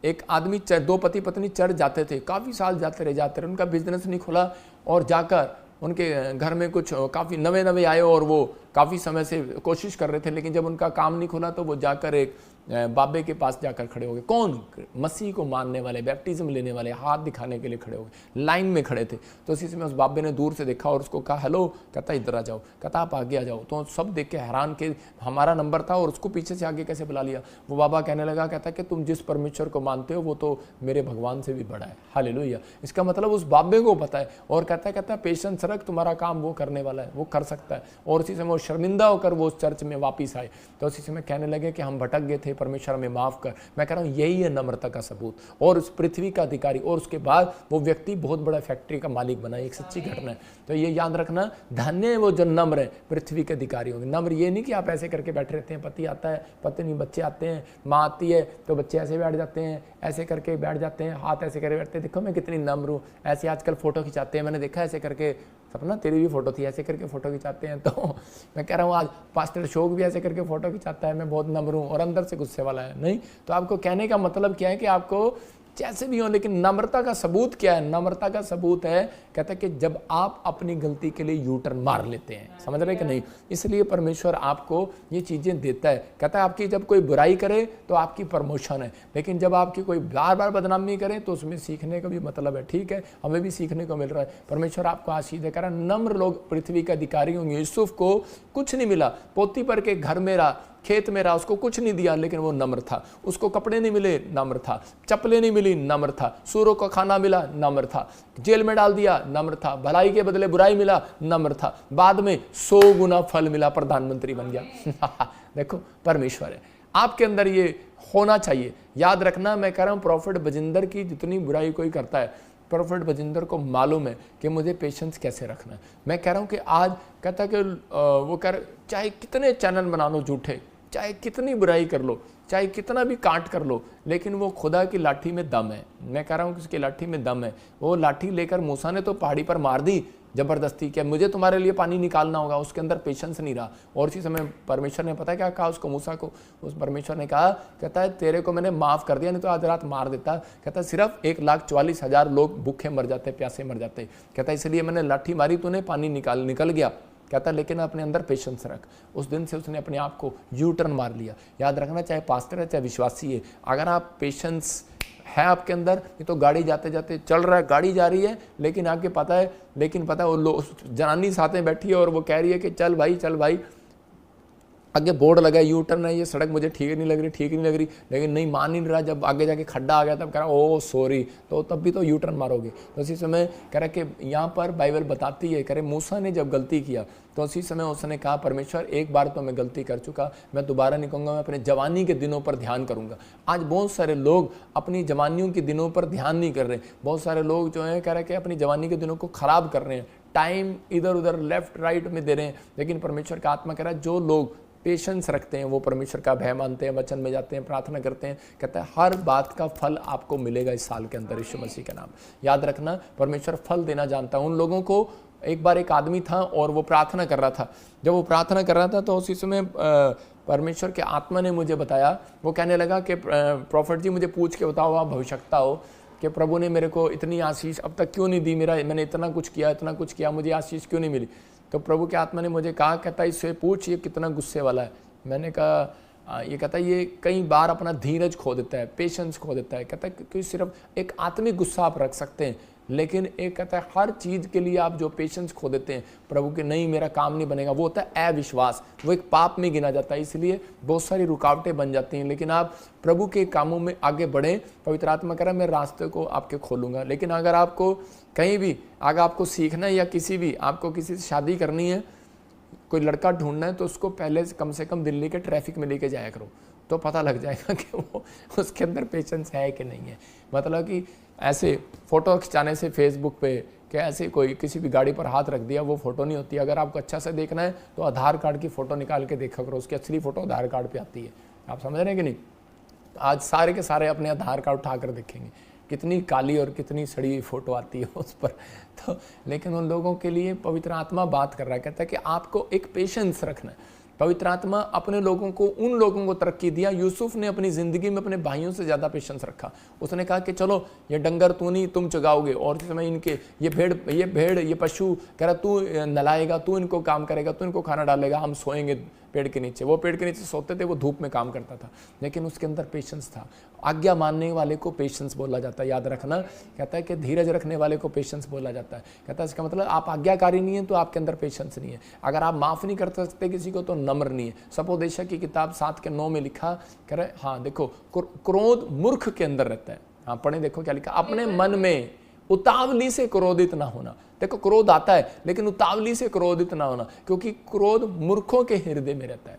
एक आदमी 2 पति पत्नी चढ़ जाते थे, काफ़ी साल जाते रहे, उनका बिजनेस नहीं खुला, और जाकर उनके घर में कुछ काफ़ी नवे आए और वो काफ़ी समय से कोशिश कर रहे थे, लेकिन जब उनका काम नहीं खुला तो वो जाकर एक बाबे के पास जाकर खड़े हो गए। कौन? मसीह को मानने वाले, बैप्टिज्म लेने वाले, हाथ दिखाने के लिए खड़े हो गए, लाइन में खड़े थे। तो इसी समय उस बाबे ने दूर से देखा और उसको कहा हेलो, कहता इधर आ जाओ, कहता आप आगे आ जाओ। तो सब देख के हैरान के हमारा नंबर था और उसको पीछे से आगे कैसे बुला लिया। वो बाबा कहने लगा, कहता कि तुम जिस परमेश्वर को मानते हो वो तो मेरे भगवान से भी बड़ा है। हालेलुया। इसका मतलब उस बाबे को पता है, और कहता पेशेंस रख, तुम्हारा काम वो करने वाला है, वो कर सकता है। और उसी समय वो शर्मिंदा होकर वो उस चर्च में वापिस आए। तो उसी समय कहने लगे कि हम भटक गए थे, परमेश्वर हमें माफ कर। मैं कह रहा हूँ यही है नम्रता का सबूत, और उस पृथ्वी का अधिकारी। और उसके बाद वो व्यक्ति बहुत बड़ा फैक्ट्री का मालिक बना, एक सच्ची घटना है। तो ये याद रखना, धन्य है वो जो नम्र है, पृथ्वी के अधिकारी होंगे। नम्र ये नहीं कि आप ऐसे करके बैठे रहते हैं, पति आता है, पत्नी, बच्चे आते हैं, माँ आती है तो बच्चे ऐसे बैठ जाते हैं, ऐसे करके बैठ जाते हैं, हाथ ऐसे करके बैठते हैं, देखो मैं कितनी नम्र हूँ। ऐसे आजकल फोटो खिंचाते हैं, मैंने देखा ऐसे करके, सपना तेरी भी फोटो थी, ऐसे करके फोटो खिंचाते हैं। तो मैं कह रहा हूँ आज पास्टर अशोक भी ऐसे करके फोटो खिंचाता है, मैं बहुत नम्र हूँ, और अंदर से गुस्से वाला है। नहीं, तो आपको कहने का मतलब क्या है कि आपको जैसे भी हो, लेकिन नम्रता का सबूत क्या है? नम्रता का सबूत है, कहता है कि जब आप अपनी गलती के लिए यू टर्न मार लेते हैं। समझ रहे कि नहीं? इसलिए परमेश्वर आपको ये चीजें देता है। कहता है आपकी जब कोई बुराई करे तो आपकी प्रमोशन है, लेकिन जब आपकी कोई बार बार बदनामी करे तो उसमें सीखने का भी मतलब है। ठीक है, हमें भी सीखने को मिल रहा है। परमेश्वर आपको आशीष दे। कह रहा नम्र लोग पृथ्वी के अधिकारी होंगे। यूसुफ को कुछ नहीं मिला, पोतीपर के घर में रहा, खेत में रहा, उसको कुछ नहीं दिया, लेकिन वो नम्र था। उसको कपड़े नहीं मिले, नम्र था। चप्पलें नहीं मिली, नम्र था। सूरों का खाना मिला, नम्र था। जेल में डाल दिया, नम्र था। भलाई के बदले बुराई मिला, नम्र था। बाद में 100 गुना फल मिला, प्रधानमंत्री बन गया। देखो परमेश्वर है, आपके अंदर ये होना चाहिए। याद रखना, मैं कह रहा हूं प्रॉफिट बजिंदर की जितनी बुराई कोई करता है, प्रॉफिट बजिंदर को मालूम है कि मुझे पेशेंस कैसे रखना है। मैं कह रहा हूं कि आज कहता है कि वो चाहे कितने चैनल बना लो झूठे, चाहे कितनी बुराई कर लो, चाहे कितना भी काट कर लो, लेकिन वो खुदा की लाठी में दम है। मैं कह रहा हूँ कि उसकी लाठी में दम है। वो लाठी लेकर मूसा ने तो पहाड़ी पर मार दी जबरदस्ती, क्या मुझे तुम्हारे लिए पानी निकालना होगा। उसके अंदर पेशेंस नहीं रहा। और इसी समय परमेश्वर ने पता क्या कहा उसको, मूसा को? उस परमेश्वर ने कहा, कहता है तेरे को मैंने माफ कर दिया, नहीं तो आज रात मार देता। कहता सिर्फ 1,44,000 लोग भूखे मर जाते, प्यासे मर जाते। कहता इसलिए मैंने लाठी मारी, तूने पानी निकल गया। कहता लेकिन अपने अंदर पेशेंस रख। उस दिन से उसने अपने आप को यू टर्न मार लिया। याद रखना, चाहे पास्टर है चाहे विश्वासी है, अगर आप पेशेंस है आपके अंदर, ये तो गाड़ी जाते जाते चल रहा है, गाड़ी जा रही है, लेकिन आपके पता है वो जनानी साथ में बैठी है और वो कह रही है कि चल भाई, आगे बोर्ड लगा यू टर्न है, ये सड़क मुझे ठीक नहीं लग रही, लेकिन नहीं मान नहीं रहा। जब आगे जाके खड्डा आ गया तब कह रहा ओ सॉरी, तो तब भी तो यू टर्न मारोगे। तो उसी समय कह रहा कि यहाँ पर बाइबल बताती है, कह रहे मूसा ने जब गलती किया तो उसी समय उसने कहा परमेश्वर एक बार तो मैं गलती कर चुका, मैं दोबारा नहीं कहूँगा, मैं अपने जवानी के दिनों पर ध्यान करूँगा। आज बहुत सारे लोग अपनी जवानियों के दिनों पर ध्यान नहीं कर रहे। बहुत सारे लोग जो है कह रहे कि अपनी जवानी के दिनों को खराब कर रहे हैं, टाइम इधर उधर लेफ्ट राइट में दे रहे हैं। लेकिन परमेश्वर का आत्मा कह रहा है जो लोग पेशेंस रखते हैं, वो परमेश्वर का भय मानते हैं, वचन में जाते हैं, प्रार्थना करते हैं, कहता है हर बात का फल आपको मिलेगा इस साल के अंदर यीशु मसीह के नाम। याद रखना, परमेश्वर फल देना जानता है। उन लोगों को, एक बार एक आदमी था और वो प्रार्थना कर रहा था। जब वो प्रार्थना कर रहा था तो उसी समय परमेश्वर के आत्मा ने मुझे बताया, वो कहने लगा कि प्रॉफिट जी मुझे पूछ के बताओ, आप भविष्यवक्ता हो, कि प्रभु ने मेरे को इतनी आशीष अब तक क्यों नहीं दी, मैंने इतना कुछ किया, मुझे आशीष क्यों नहीं मिली। तो प्रभु के आत्मा ने मुझे कहा, कहता इससे पूछ ये कितना गुस्से वाला है। मैंने कहा ये कहता ये कई बार अपना धीरज खो देता है, पेशेंस खो देता है। कहता है क्योंकि सिर्फ एक आत्मिक गुस्सा आप रख सकते हैं, लेकिन एक कहता है हर चीज़ के लिए आप जो पेशेंस खो देते हैं, प्रभु के नहीं मेरा काम नहीं बनेगा, वो होता है अविश्वास, वो एक पाप में गिना जाता है। इसलिए बहुत सारी रुकावटें बन जाती हैं। लेकिन आप प्रभु के कामों में आगे बढ़ें, पवित्र आत्मा कह रहा है मैं रास्ते को आपके खोलूंगा। लेकिन अगर आपको कहीं भी अगर आपको सीखना है या आपको किसी से शादी करनी है, कोई लड़का ढूंढना है, तो उसको पहले से कम दिल्ली के ट्रैफिक में लेके जाया करो, तो पता लग जाएगा कि वो उसके अंदर पेशेंस है कि नहीं है। मतलब कि ऐसे फ़ोटो खिंचाने से फेसबुक पे क्या ऐसे कोई किसी भी गाड़ी पर हाथ रख दिया, वो फ़ोटो नहीं होती। अगर आपको अच्छा से देखना है तो आधार कार्ड की फ़ोटो निकाल के देखा करो, उसकी असली फ़ोटो आधार कार्ड पे आती है। आप समझ रहे हैं कि नहीं? आज सारे के सारे अपने आधार कार्ड उठा कर देखेंगे, कितनी काली और कितनी सड़ी हुई फ़ोटो आती है उस पर। तो लेकिन उन लोगों के लिए पवित्र आत्मा बात कर रहा है, कहता है कि आपको एक पेशेंस रखना है। पवित्र आत्मा अपने लोगों को, उन लोगों को तरक्की दिया। यूसुफ ने अपनी ज़िंदगी में अपने भाइयों से ज़्यादा पेशेंस रखा। उसने कहा कि चलो ये डंगर तू नहीं, तुम चगाओगे, और इस समय इनके ये भेड़ ये पशु कह रहा तू नलाएगा, तू इनको काम करेगा, तू इनको खाना डालेगा, हम सोएंगे पेड़ के नीचे। वो पेड़ के नीचे सोते थे, वो धूप में काम करता था, लेकिन उसके अंदर पेशेंस था। आज्ञा मानने वाले को पेशेंस बोला जाता है, याद रखना। कहता है कि धीरज रखने वाले को पेशेंस बोला जाता है। कहता है इसका मतलब आप आज्ञाकारी नहीं है तो आपके अंदर पेशेंस नहीं है। अगर आप माफ़ नहीं कर सकते किसी को तो नम्र नहीं है। सपोदेशक की किताब 7:9 में लिखा, कह रहे हाँ देखो, क्रोध मूर्ख के अंदर रहता है। हाँ पढ़े, देखो क्या लिखा, अपने मन में उतावली से क्रोधित ना होना। देखो क्रोध आता है, लेकिन उतावली से क्रोधित ना होना, क्योंकि क्रोध मूर्खों के हृदय में रहता है।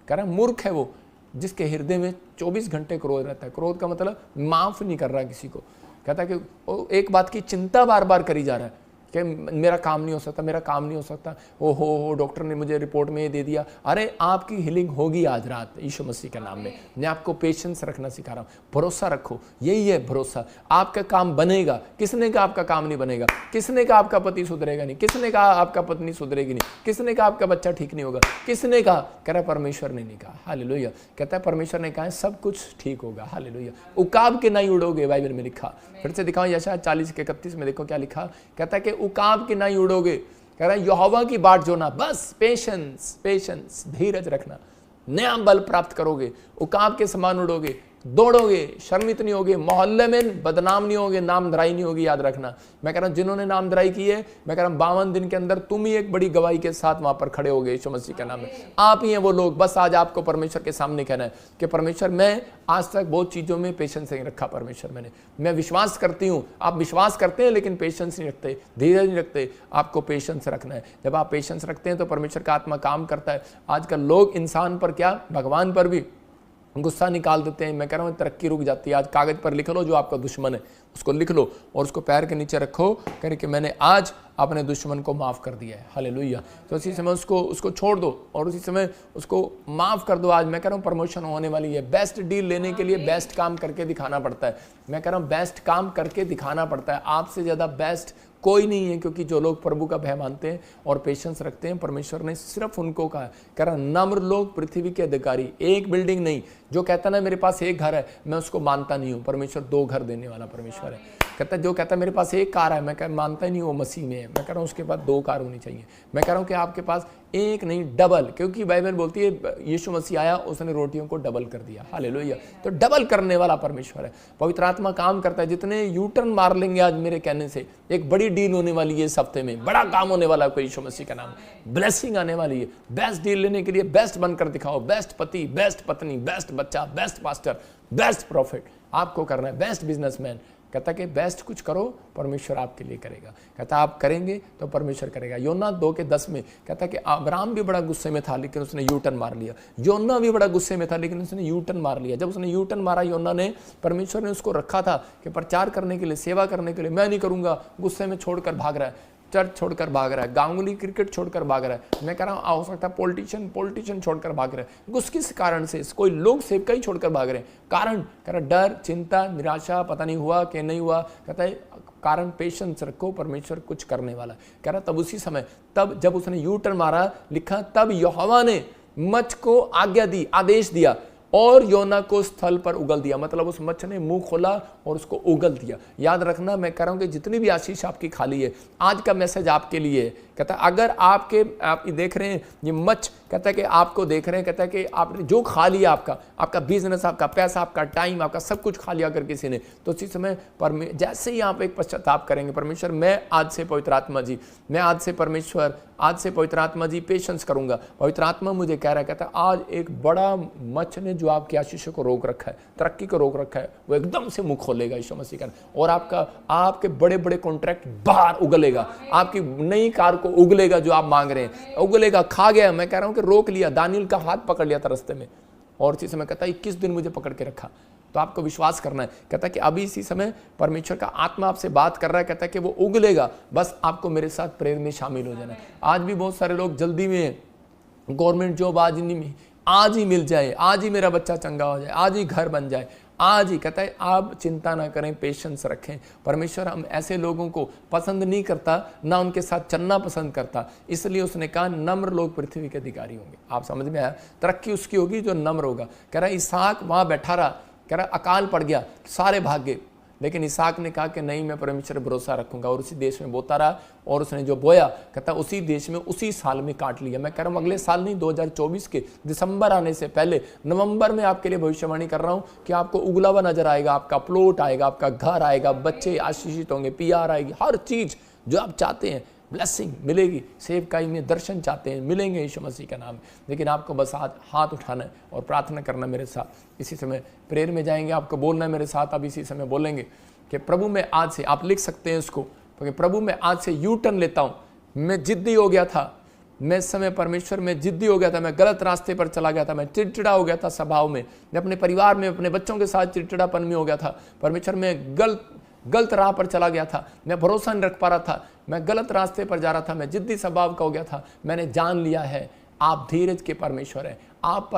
कह रहा मूर्ख है वो जिसके हृदय में 24 घंटे क्रोध रहता है। क्रोध का मतलब माफ नहीं कर रहा किसी को। कहता है कि वो एक बात की चिंता बार बार करी जा रहा है कि मेरा काम नहीं हो सकता, मेरा काम नहीं हो सकता, ओ हो डॉक्टर ने मुझे रिपोर्ट में ये दे दिया। अरे आपकी हीलिंग होगी आज रात यीशु मसीह के नाम में। मैं आपको पेशेंस रखना सिखा रहा हूँ, भरोसा रखो, यही है भरोसा। आपका काम बनेगा। किसने कहा आपका काम नहीं बनेगा? किसने कहा आपका पति सुधरेगा नहीं? किसने कहा आपका पत्नी सुधरेगी नहीं? किसने कहा आपका बच्चा ठीक नहीं होगा? किसने कहा? कह रहा परमेश्वर ने नहीं कहा। हालेलुया। कहता है परमेश्वर ने कहा सब कुछ ठीक होगा। हालेलुया। उकाब के नहीं उड़ोगे, बाइबल में लिखा। फिर से दिखाओ यशायाह 40:31 में, देखो क्या लिखा। कहता है कि उकाब के नहीं उड़ोगे। कह रहा है यहोवा की बाट जोना, बस पेशेंस, धीरज रखना, नया बल प्राप्त करोगे, उकाब के समान उड़ोगे, दौड़ोगे, शर्मित नहीं होगे, मोहल्ले में बदनाम नहीं होगे, नामधराई नहीं होगी। याद रखना, मैं कह रहा हूं जिन्होंने नामधराई की है, मैं कह रहा हूं 52 दिन के अंदर तुम ही एक बड़ी गवाही के साथ वहां पर खड़े होगे यीशु मसीह के नाम में। आप ही हैं वो लोग। बस आज आपको परमेश्वर के सामने कहना है कि परमेश्वर मैं आज तक बहुत चीजों में पेशेंस नहीं रखा। परमेश्वर मैं विश्वास करती हूँ। आप विश्वास करते हैं लेकिन पेशेंस नहीं रखते, धीरज नहीं रखते। आपको पेशेंस रखना है। जब आप पेशेंस रखते हैं तो परमेश्वर का आत्मा काम करता है। आजकल लोग इंसान पर क्या, भगवान पर भी गुस्सा निकाल देते हैं। मैं कह रहा हूँ तरक्की रुक जाती है। आज कागज पर लिख लो जो आपका दुश्मन है, उसको लिख लो और उसको पैर के नीचे रखो, कह कि मैंने आज अपने दुश्मन को माफ़ कर दिया है। हालेलुया। तो उसी समय उसको छोड़ दो और उसी समय उसको माफ़ कर दो। आज मैं कह रहा हूँ प्रमोशन होने वाली है। बेस्ट डील लेने के लिए बेस्ट काम करके दिखाना पड़ता है। मैं कह रहा हूँ बेस्ट काम करके दिखाना पड़ता है। आपसे ज़्यादा बेस्ट कोई नहीं है, क्योंकि जो लोग प्रभु का भय मानते हैं और पेशेंस रखते हैं, परमेश्वर ने सिर्फ उनको कहा है। कह रहा नम्र लोग पृथ्वी के अधिकारी। एक बिल्डिंग नहीं। जो कहता ना मेरे पास एक घर है, मैं उसको मानता नहीं हूँ। परमेश्वर 2 घर देने वाला परमेश्वर है। कहता जो कहता है मेरे पास एक कार है, मैं मानता ही नहीं वो मसीह में है। मैं कह रहा हूँ उसके पास 2 कार होनी चाहिए। मैं कह रहा हूँ कि आपके पास एक नहीं, डबल, क्योंकि बाइबल बोलती है यीशु मसीह आया, उसने रोटियों को डबल कर दिया। हालेलुया। तो डबल करने वाला परमेश्वर है। पवित्र आत्मा काम करता है। जितने यूटर्न मार लेंगे आज मेरे कहने से, एक बड़ी डील होने वाली है इस हफ्ते में, बड़ा काम होने वाला है यीशु मसीह का नाम, ब्लेसिंग आने वाली है। बेस्ट डील लेने के लिए बेस्ट बनकर दिखाओ। बेस्ट पति, बेस्ट पत्नी, बेस्ट बच्चा, बेस्ट पास्टर, बेस्ट प्रॉफिट आपको करना है। Best businessman. कहता कि बेस्ट कुछ करो, परमेश्वर आपके लिए करेगा। कहता आप करेंगे तो परमेश्वर करेगा। योना 2:10 में कहता कि अब्राहम भी बड़ा गुस्से में था लेकिन उसने यू टर्न मार लिया। योना भी बड़ा गुस्से में था लेकिन उसने यू टर्न मार लिया। जब उसने यू टर्न मारा, योना ने, परमेश्वर ने उसको रखा था कि प्रचार करने के लिए, सेवा करने के लिए, मैं नहीं करूंगा, गुस्से में छोड़कर भाग रहा है। चर्च छोड़कर भाग रहा है, गांगुली क्रिकेट छोड़कर भाग रहा है, मैं कह रहा हूँ हो सकता है पॉलिटिशियन छोड़कर भाग रहे हैं। किस कारण से? कोई लोग सेवका ही छोड़कर भाग रहे हैं। कारण कह रहा डर, चिंता, निराशा, पता नहीं हुआ कि नहीं हुआ। कहता है कारण पेशेंस रखो, परमेश्वर कुछ करने वाला। कह रहा तब उसी समय, तब जब उसने यू टर्न मारा, लिखा तब यहोवा ने मच्छ को आज्ञा दी, आदेश दिया और योना को स्थल पर उगल दिया। मतलब उस मच्छ ने मुंह खोला और उसको उगल दिया। याद रखना, मैं कह रहा हूं कि जितनी भी आशीष आपकी खाली है, आज का मैसेज आपके लिए है। कहता है अगर आप देख रहे हैं ये मच्छ, कहता है कि आपको देख रहे हैं, कहता है कि आपने जो खा लिया, आपका बिजनेस, आपका पैसा, आपका टाइम, आपका सब कुछ खा लिया अगर किसी ने, तो उसी समय जैसे ही आप एक पश्चाताप करेंगे, परमेश्वर मैं आज से पवित्र आत्मा जी, मैं आज से परमेश्वर, आज से पवित्र आत्मा जी पेशेंस करूंगा। पवित्र आत्मा मुझे कह रहा है, कहता है आज एक बड़ा मच्छ ने जो आपकी आशीषों को रोक रखा है, तरक्की को रोक रखा है, वो एकदम से मुंह खोलेगा यीशु मसीह का, और आपके बड़े बड़े कॉन्ट्रैक्ट बाहर उगलेगा, आपकी नई कार को उगलेगा जो आप मांग रहे हैं, उगलेगा। खा गया, मैं कह रहा हूं कि रोक लिया, दानियल का हाथ पकड़ लिया था रास्ते में, और इसी समय कहता है 21 दिन मुझे पकड़ के रखा। तो आपको विश्वास करना है। कहता है कि अभी इसी समय परमेश्वर का आत्मा आपसे बात कर रहा है, कहता है कि वो उगलेगा, बस आपको मेरे साथ प्रेयर में शामिल हो जाना है। आज भी बहुत सारे लोग जल्दी में गवर्नमेंट जॉब आज ही मिल जाए, आज ही मेरा बच्चा चंगा हो जाए, आज ही घर बन जाए, आज ही। कहता है आप चिंता ना करें, पेशेंस रखें। परमेश्वर हम ऐसे लोगों को पसंद नहीं करता, ना उनके साथ चलना पसंद करता, इसलिए उसने कहा नम्र लोग पृथ्वी के अधिकारी होंगे। आप समझ में आया? तरक्की उसकी होगी जो नम्र होगा। कह रहा इसहाक वहां बैठा रहा, कह रहा अकाल पड़ गया, सारे भाग गए, लेकिन इसहाक ने कहा कि नहीं, मैं परमेश्वर पर भरोसा रखूंगा, और उसी देश में बोता रहा, और उसने जो बोया, कहता उसी देश में उसी साल में काट लिया। मैं कह रहा हूं अगले साल नहीं, 2024 के दिसंबर आने से पहले नवंबर में आपके लिए भविष्यवाणी कर रहा हूं कि आपको उगला हुआ नजर आएगा, आपका प्लॉट आएगा, आपका घर आएगा, बच्चे आशीषित होंगे, PR आएगी, हर चीज जो आप चाहते हैं ब्लेसिंग मिलेगी। सेवकाई में दर्शन चाहते हैं, मिलेंगे यीशु मसीह का नाम। लेकिन आपको बस हाथ उठाना है और प्रार्थना करना मेरे साथ। इसी समय प्रेयर में जाएंगे, आपको बोलना है मेरे साथ। अब इसी समय बोलेंगे कि प्रभु मैं आज से, आप लिख सकते हैं इसको, क्योंकि प्रभु मैं आज से यू टर्न लेता हूँ। मैं जिद्दी हो गया था, मैं इस समय परमेश्वर में जिद्दी हो गया था, मैं गलत रास्ते पर चला गया था, मैं चिड़चिड़ा हो गया था स्वभाव में, मैं अपने परिवार में, अपने बच्चों के साथ चिड़चिड़ापन में हो गया था। परमेश्वर में गलत राह पर चला गया था, मैं भरोसा नहीं रख पा रहा था, मैं गलत रास्ते पर जा रहा था, मैं जिद्दी स्वभाव का हो गया था। मैंने जान लिया है आप धीरज के परमेश्वर हैं, आप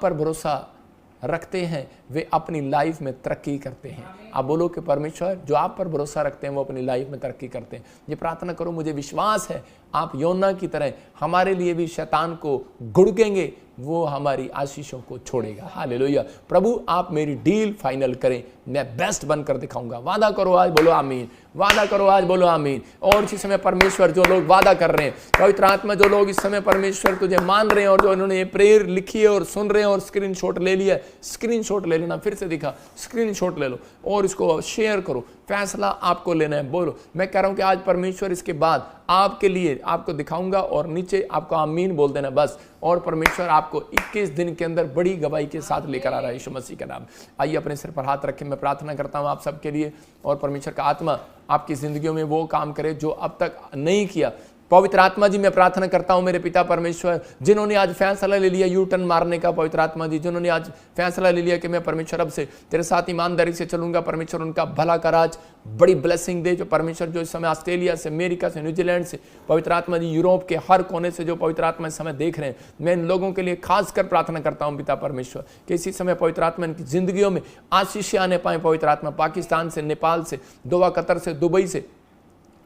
पर भरोसा रखते हैं, वे अपनी लाइफ में तरक्की करते हैं। आप बोलो कि परमेश्वर जो आप पर भरोसा रखते हैं वो अपनी लाइफ में तरक्की करते हैं। ये प्रार्थना करो, मुझे विश्वास है आप योना की तरह हमारे लिए भी शैतान को घुड़केंगे, वो हमारी आशीषों को छोड़ेगा। हालेलुया। प्रभु आप मेरी डील फाइनल करें, मैं बेस्ट बनकर दिखाऊंगा। वादा करो आज, बोलो आमीन। वादा करो आज, बोलो आमीन। और इसी समय परमेश्वर जो लोग वादा कर रहे हैं, पवित्र आत्मा जो लोग इस समय परमेश्वर तुझे मान रहे हैं, और जो उन्होंने ये प्रेयर लिखी है और सुन रहे हैं और स्क्रीनशॉट ले लिया, स्क्रीनशॉट ले लेना, फिर से दिखा, स्क्रीनशॉट ले लो और इसको शेयर करो। फैसला आपको लेना है। बोलो, मैं कह रहा हूं कि आज परमेश्वर इसके बाद आपके लिए आपको दिखाऊंगा, और नीचे आपको आमीन बोल देना बस। और परमेश्वर आपको 21 दिन के अंदर बड़ी गवाही के साथ लेकर आ रहा है यीशु मसीह का नाम। आइए अपने सिर पर हाथ रखें। मैं प्रार्थना करता हूं आप सबके लिए, और परमेश्वर का आत्मा आपकी जिंदगियों में वो काम करे जो अब तक नहीं किया। पवित्र आत्मा जी मैं प्रार्थना करता हूं मेरे पिता परमेश्वर, जिन्होंने आज फैसला ले लिया यू टर्न मारने का, पवित्र आत्मा जी जिन्होंने आज फैसला ले लिया कि मैं परमेश्वर अब से तेरे साथ ईमानदारी से चलूंगा, परमेश्वर उनका भला कर आज बड़ी ब्लेसिंग दे। जो परमेश्वर जो इस समय ऑस्ट्रेलिया से, अमेरिका से, न्यूजीलैंड से, पवित्र आत्मा जी यूरोप के हर कोने से जो पवित्र आत्मा इस समय देख रहे हैं, मैं इन लोगों के लिए खासकर प्रार्थना करता हूं पिता परमेश्वर कि इसी समय पवित्र आत्मा इनकी जिंदगियों में आशीष आने पाए। पवित्र आत्मा पाकिस्तान से, नेपाल से, दोहा, कतर से, दुबई से,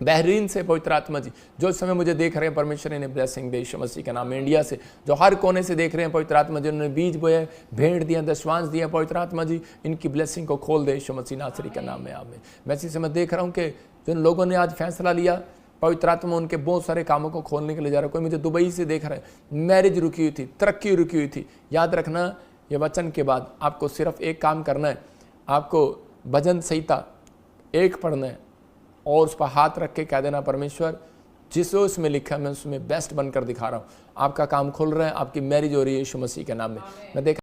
बहरीन से, पवित्र आत्मा जी जो इस समय मुझे देख रहे हैं, परमेश्वर इन्हें ब्लेसिंग दे यीशु मसीह का नाम। इंडिया से जो हर कोने से देख रहे हैं, पवित्र आत्मा जी उन्होंने बीज बोया, भेंट दिया, दशवांश दिया, पवित्र आत्मा जी इनकी ब्लेसिंग को खोल दे यीशु मसीह नासरी का नाम में आमीन। मैं इसी समय देख रहा हूँ कि जिन लोगों ने आज फैसला लिया, पवित्र आत्मा उनके बहुत सारे कामों को खोलने के लिए जा रहा है। कोई मुझे दुबई से देख रहा है, मैरिज रुकी हुई थी, तरक्की रुकी हुई थी। याद रखना, ये वचन के बाद आपको सिर्फ एक काम करना है, आपको भजन संहिता 1 पढ़ना है और उस पर हाथ रख के कह देना परमेश्वर जिस उसमें लिखा है मैं उसमें बेस्ट बनकर दिखा रहा हूँ। आपका काम खुल रहा है, आपकी मैरिज हो रही है यीशु मसीह के नाम में। मैं देख